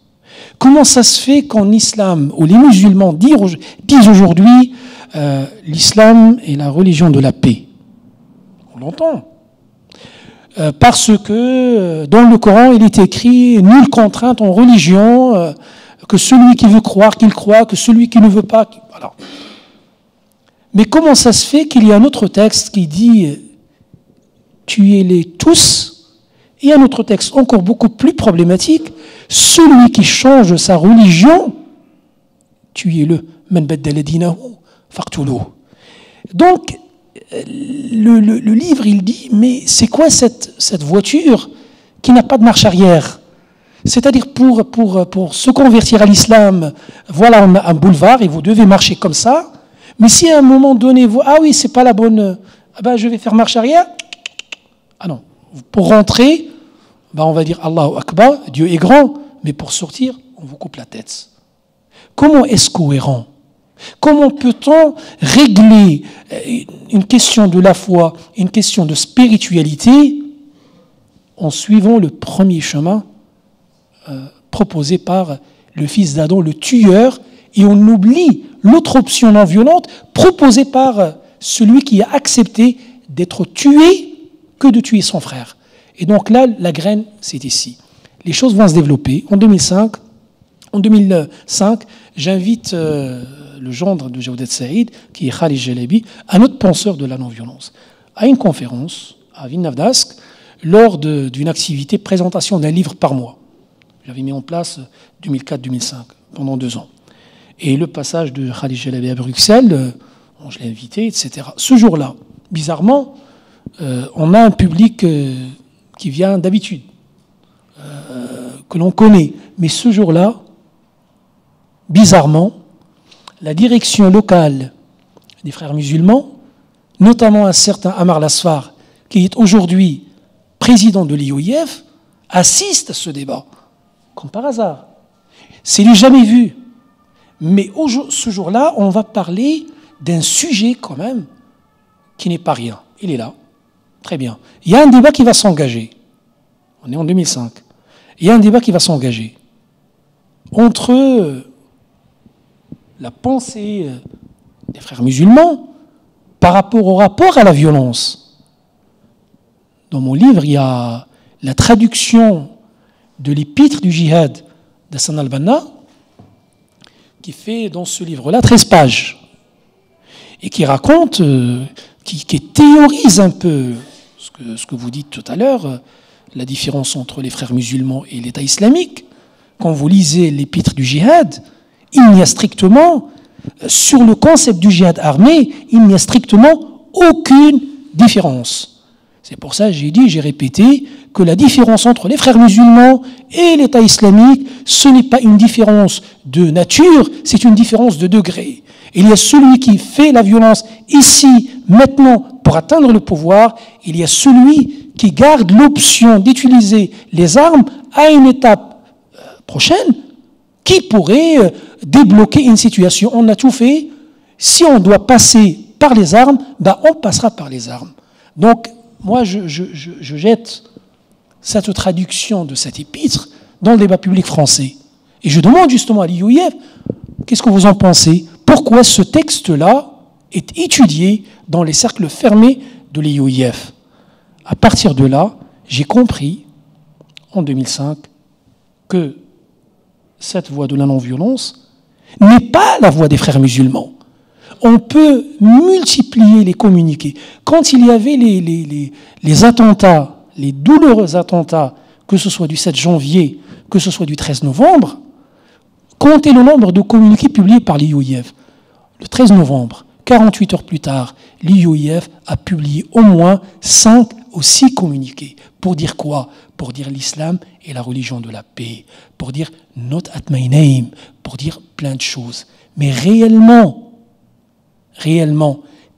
Comment ça se fait qu'en islam, où les musulmans disent aujourd'hui l'islam est la religion de la paix? On l'entend. Parce que dans le Coran, il est écrit « nulle contrainte en religion, que celui qui veut croire qu'il croit, que celui qui ne veut pas... » Voilà. Mais comment ça se fait qu'il y a un autre texte qui dit « tuez-les tous » et un autre texte encore beaucoup plus problématique « celui qui change sa religion, tuez-le. Man baddala dinahu faqtuluhu » Donc, le livre, il dit « mais c'est quoi cette voiture qui n'a pas de marche arrière ?» C'est-à-dire pour se convertir à l'islam, voilà un boulevard et vous devez marcher comme ça. Mais si à un moment donné, ah oui, c'est pas la bonne, je vais faire marche arrière. Ah non, pour rentrer, on va dire Allahu Akbar, Dieu est grand, mais pour sortir, on vous coupe la tête. Comment est-ce cohérent? Comment peut-on régler une question de la foi, une question de spiritualité, en suivant le premier chemin proposé par le fils d'Adam, le tueur, et on oublie l'autre option non violente proposée par celui qui a accepté d'être tué que de tuer son frère. Et donc là, la graine, c'est ici. Les choses vont se développer. En 2005, j'invite le gendre de Jawdet Saïd, qui est Khalid Jalabi, un autre penseur de la non-violence, à une conférence à Villeneuve-d'Ascq, lors d'une activité présentation d'un livre par mois. J'avais mis en place 2004-2005, pendant 2 ans. Et le passage de Khalid Jalabi à Bruxelles, je l'ai invité, etc. Ce jour-là, bizarrement, on a un public qui vient d'habitude, que l'on connaît. Mais ce jour-là, bizarrement, la direction locale des frères musulmans, notamment un certain Amar Lasfar, qui est aujourd'hui président de l'IOIF, assiste à ce débat, comme par hasard. C'est du jamais vu. Mais ce jour-là, on va parler d'un sujet quand même qui n'est pas rien. Il est là. Très bien. Il y a un débat qui va s'engager. On est en 2005. Il y a un débat qui va s'engager entre la pensée des frères musulmans par rapport au rapport à la violence. Dans mon livre, il y a la traduction de l'épître du djihad d'Hassan al-Banna, qui fait dans ce livre-là 13 pages, et qui raconte, qui théorise un peu ce que vous dites tout à l'heure, la différence entre les frères musulmans et l'État islamique. Quand vous lisez l'épître du djihad, il n'y a strictement, sur le concept du djihad armé, il n'y a strictement aucune différence. C'est pour ça que j'ai répété, que la différence entre les frères musulmans et l'État islamique, ce n'est pas une différence de nature, c'est une différence de degré. Il y a celui qui fait la violence ici, maintenant, pour atteindre le pouvoir. Il y a celui qui garde l'option d'utiliser les armes à une étape prochaine qui pourrait débloquer une situation. On a tout fait. Si on doit passer par les armes, on passera par les armes. Donc, moi, je jette cette traduction de cet épître dans le débat public français. Et je demande justement à l'IOIF, qu'est-ce que vous en pensez? Pourquoi ce texte-là est étudié dans les cercles fermés de l'IOIF? À partir de là, j'ai compris, en 2005, que cette voie de la non-violence n'est pas la voie des frères musulmans. On peut multiplier les communiqués. Quand il y avait les attentats, les douloureux attentats, que ce soit du 7 janvier, que ce soit du 13 novembre, comptez le nombre de communiqués publiés par l'IOIF. Le 13 novembre, 48 heures plus tard, l'IOIF a publié au moins 5 ou 6 communiqués. Pour dire quoi? Pour dire l'islam est la religion de la paix. Pour dire not at my name. Pour dire plein de choses. Mais réellement,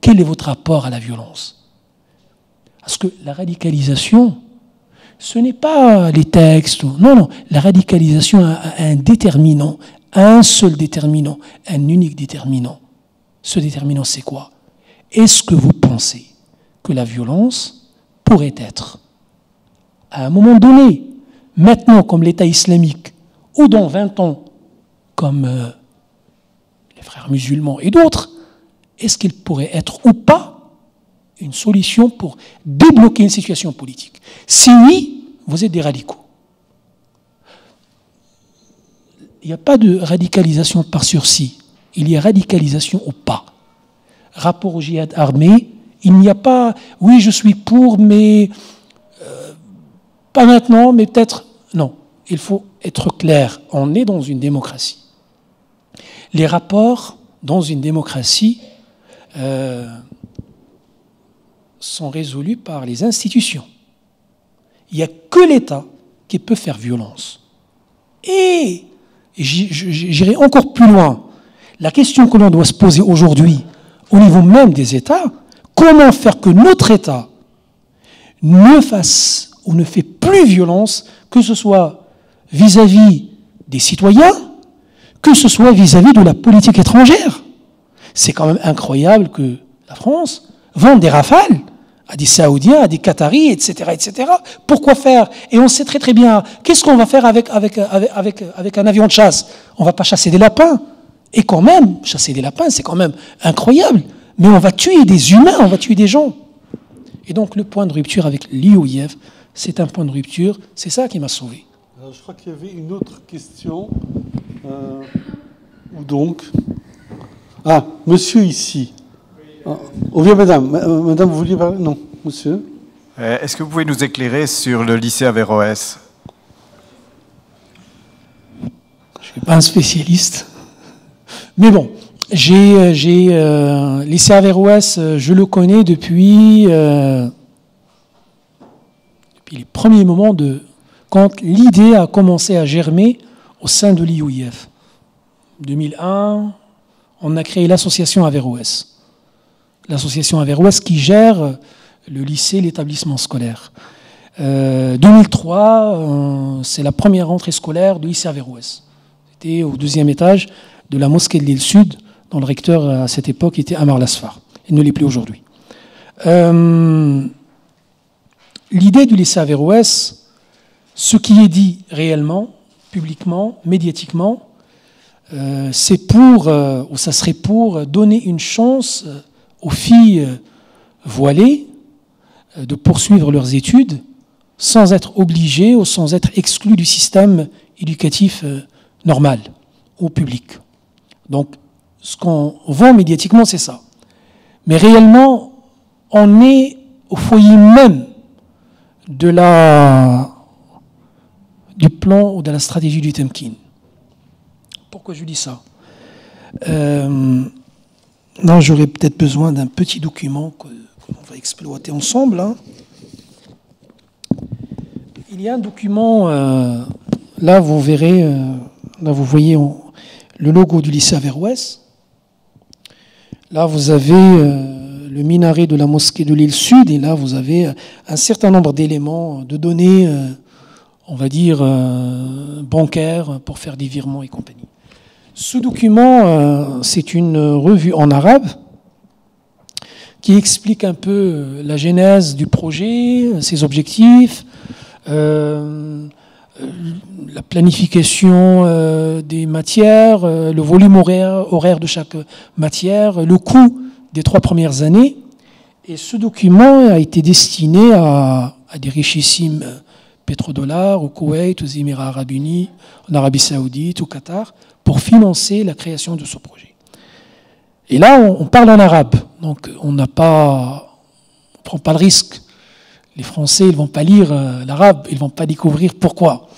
quel est votre rapport à la violence? Parce que la radicalisation, ce n'est pas les textes. Non, non. La radicalisation a un déterminant, un seul déterminant, un unique déterminant. Ce déterminant, c'est quoi? Est-ce que vous pensez que la violence pourrait être, à un moment donné, maintenant comme l'État islamique, ou dans 20 ans, comme les frères musulmans et d'autres, est-ce qu'il pourrait être ou pas une solution pour débloquer une situation politique? Si oui, vous êtes des radicaux. Il n'y a pas de radicalisation par sursis, il y a radicalisation au pas. Rapport au djihad armé, il n'y a pas, oui je suis pour, mais pas maintenant, mais peut-être, non. Il faut être clair, on est dans une démocratie. Les rapports dans une démocratie sont résolus par les institutions. Il n'y a que l'État qui peut faire violence. Et j'irai encore plus loin. La question que l'on doit se poser aujourd'hui, au niveau même des États, comment faire que notre État ne fasse ou ne fait plus violence, que ce soit vis-à-vis des citoyens, que ce soit vis-à-vis de la politique étrangère. C'est quand même incroyable que la France vende des Rafales à des Saoudiens, à des Qataris, etc., etc. Pourquoi faire? Et on sait très très bien, qu'est-ce qu'on va faire avec un avion de chasse? On ne va pas chasser des lapins. Et quand même, chasser des lapins, c'est quand même incroyable. Mais on va tuer des humains, on va tuer des gens. Et donc le point de rupture avec l'IOIF, c'est un point de rupture, c'est ça qui m'a sauvé. Alors, je crois qu'il y avait une autre question. Où donc? Ah, monsieur ici. Ou bien madame. Madame, vous vouliez parler? Non, monsieur. Est-ce que vous pouvez nous éclairer sur le lycée Averroès? Je ne suis pas un spécialiste. Mais bon, lycée Averroès, je le connais depuis les premiers moments quand l'idée a commencé à germer au sein de l'IOIF. 2001, on a créé l'association Averroès. L'association Averroès qui gère le lycée, l'établissement scolaire. 2003, c'est la première rentrée scolaire du lycée Averroès. C'était au 2e étage de la mosquée de l'île Sud, dont le recteur à cette époque était Amar Lasfar. Il ne l'est plus aujourd'hui. L'idée du lycée Averroès, ce qui est dit réellement, publiquement, médiatiquement, c'est ou ça serait pour donner une chance aux filles voilées de poursuivre leurs études sans être obligées ou sans être exclues du système éducatif normal ou public. Donc, ce qu'on vend médiatiquement, c'est ça. Mais réellement, on est au foyer même du plan ou de la stratégie du Temkin. Pourquoi je dis ça? Non, j'aurais peut-être besoin d'un petit document qu'on va exploiter ensemble. Hein. Il y a un document, là vous verrez, là vous voyez le logo du lycée Averroès. Là vous avez le minaret de la mosquée de l'île Sud, et là vous avez un certain nombre d'éléments, de données, on va dire, bancaires pour faire des virements et compagnie. Ce document, c'est une revue en arabe qui explique un peu la genèse du projet, ses objectifs, la planification des matières, le volume horaire de chaque matière, le coût des 3 premières années. Et ce document a été destiné à des richissimes pétrodollars au Koweït, aux Émirats arabes unis, en Arabie saoudite, au Qatar, pour financer la création de ce projet. Et là, on parle en arabe, donc on ne prend pas le risque. Les Français, ils ne vont pas lire l'arabe, ils ne vont pas découvrir pourquoi.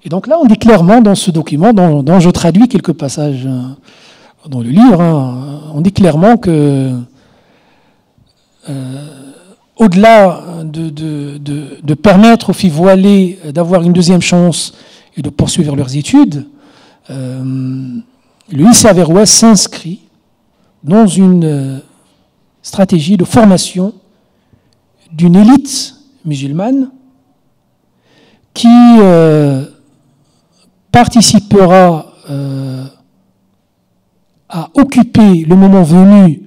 Et donc là, on dit clairement dans ce document, dont je traduis quelques passages dans le livre, hein, on dit clairement que au-delà de permettre aux filles voilées d'avoir une deuxième chance et de poursuivre leurs études, le lycée Averroès s'inscrit dans une stratégie de formation d'une élite musulmane qui participera à occuper, le moment venu,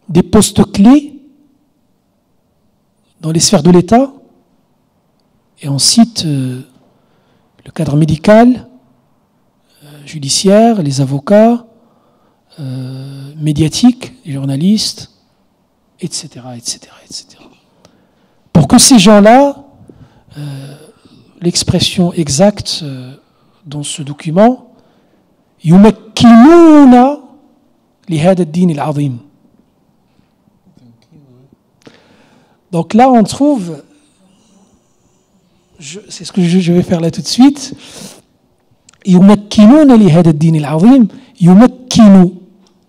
des postes clés dans les sphères de l'État. Et on cite le cadre médical, judiciaire, les avocats, médiatiques, les journalistes, etc., etc., etc. Pour que ces gens-là, l'expression exacte dans ce document, يمكنون لهذا الدين العظيم. Donc là, on trouve, c'est ce que je vais faire là tout de suite, يمكنون لهذا الدين العظيم يمكنوا.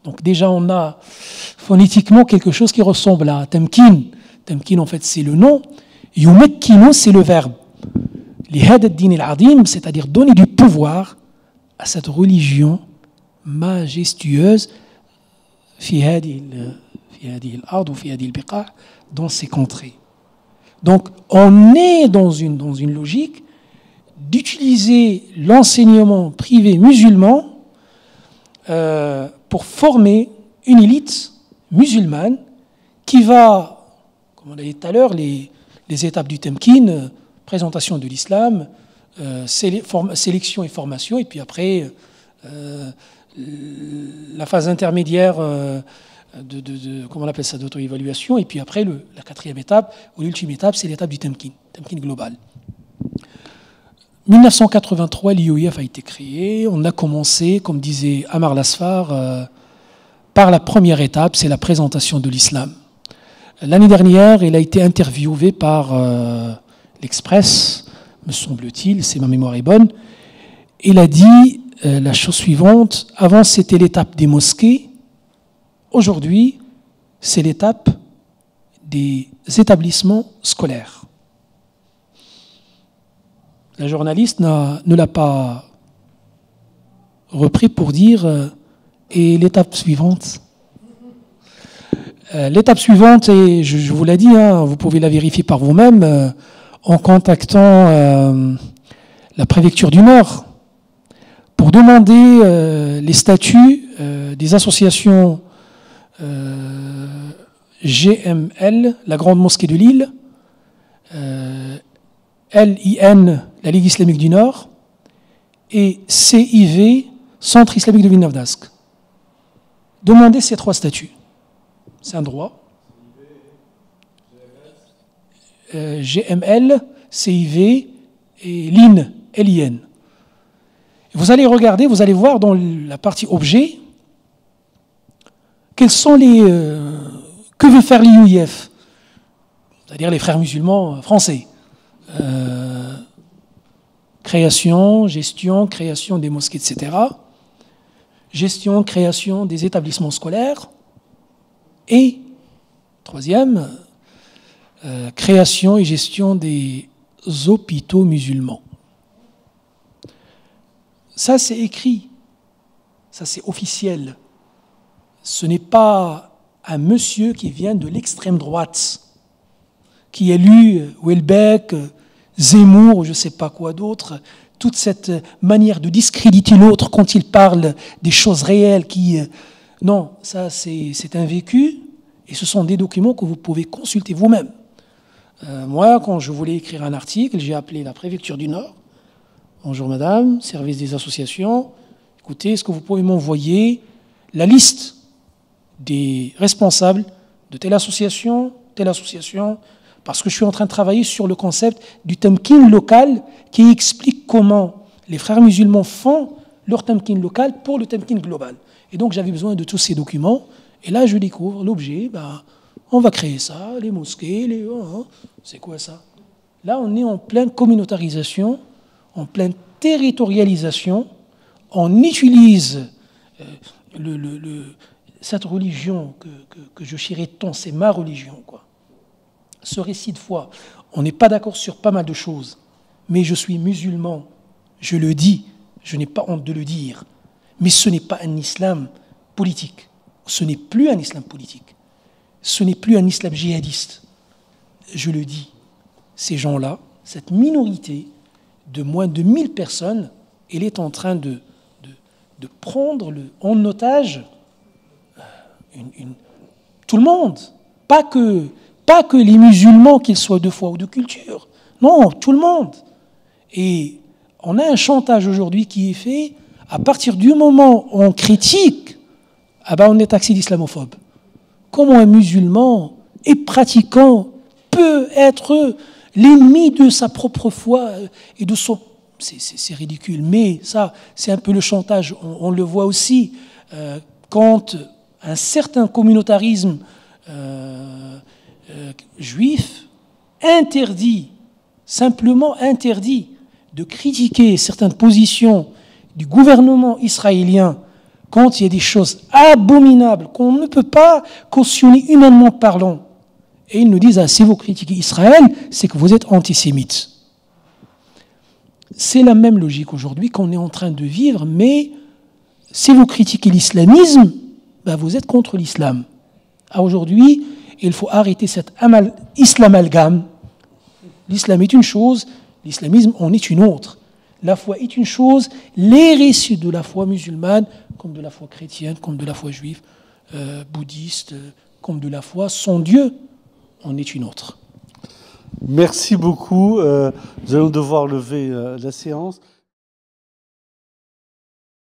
Donc déjà, on a phonétiquement quelque chose qui ressemble à tamkin. Tamkin, en fait, c'est le nom. يمكنوا, c'est le verbe. لهذا الدين العظيم, c'est-à-dire donner du pouvoir à cette religion majestueuse في هذه الأرض وفي هذه البقاع, dans ces contrées. Donc, on est dans une logique d'utiliser l'enseignement privé musulman pour former une élite musulmane qui va, comme on l'a dit tout à l'heure, les étapes du temkin, présentation de l'islam, sélection et formation, et puis après la phase intermédiaire comment on appelle ça, d'auto-évaluation, et puis après la quatrième étape, ou l'ultime étape, c'est l'étape du temkin global. 1983, l'IOIF a été créé. On a commencé, comme disait Amar Lasfar, par la première étape, c'est la présentation de l'islam. L'année dernière, il a été interviewé par l'Express, me semble-t-il, si ma mémoire est bonne. Il a dit la chose suivante: avant c'était l'étape des mosquées, aujourd'hui c'est l'étape des établissements scolaires. La journaliste ne l'a pas repris pour dire et l'étape suivante. L'étape suivante, et je vous l'ai dit, vous pouvez la vérifier par vous-même, en contactant la préfecture du Nord pour demander les statuts des associations GML, la Grande Mosquée de Lille, LIN, la Ligue islamique du Nord, et CIV, Centre islamique de Villeneuve d'Ascq. Demandez ces trois statuts. C'est un droit. GML, CIV et LIN, LIN. Vous allez regarder, vous allez voir dans la partie objet quels sont que veut faire l'IOIF, c'est-à-dire les frères musulmans français. Création, gestion, création des mosquées, etc. Gestion, création des établissements scolaires. Et, troisième, création et gestion des hôpitaux musulmans. Ça, c'est écrit. Ça, c'est officiel. Ce n'est pas un monsieur qui vient de l'extrême droite, qui a lu Houellebecq, Zemmour ou je ne sais pas quoi d'autre, toute cette manière de discréditer l'autre quand il parle des choses réelles qui... Non, ça c'est un vécu et ce sont des documents que vous pouvez consulter vous-même. Moi, quand je voulais écrire un article, j'ai appelé la préfecture du Nord. Bonjour madame, service des associations. Écoutez, est-ce que vous pouvez m'envoyer la liste des responsables de telle association, parce que je suis en train de travailler sur le concept du temkin local qui explique comment les frères musulmans font leur temkin local pour le temkin global. Et donc j'avais besoin de tous ces documents. Et là je découvre l'objet, on va créer ça, les mosquées, c'est quoi ça? Là on est en pleine communautarisation, en pleine territorialisation. On utilise cette religion que je chéris tant, c'est ma religion, quoi. Ce récit de foi, on n'est pas d'accord sur pas mal de choses, mais je suis musulman, je le dis, je n'ai pas honte de le dire, mais ce n'est pas un islam politique, ce n'est plus un islam politique. ce n'est plus un islam djihadiste. Je le dis, ces gens-là, cette minorité de moins de 1000 personnes, elle est en train de prendre en otage tout le monde. Pas que les musulmans, qu'ils soient de foi ou de culture. Non, tout le monde. Et on a un chantage aujourd'hui qui est fait à partir du moment où on critique, on est taxé d'islamophobe. Comment un musulman et pratiquant peut être l'ennemi de sa propre foi et de son... C'est ridicule, mais ça, c'est un peu le chantage. On le voit aussi quand un certain communautarisme juif simplement interdit de critiquer certaines positions du gouvernement israélien quand il y a des choses abominables qu'on ne peut pas cautionner humainement parlant. Et ils nous disent, si vous critiquez Israël, c'est que vous êtes antisémite. C'est la même logique aujourd'hui qu'on est en train de vivre, mais si vous critiquez l'islamisme, vous êtes contre l'islam. Aujourd'hui, il faut arrêter cet islamalgame. L'islam est une chose, l'islamisme en est une autre. La foi est une chose, les récits de la foi musulmane, comme de la foi chrétienne, comme de la foi juive, bouddhiste, comme de la foi sans Dieu, en est une autre. Merci beaucoup. Nous allons devoir lever la séance.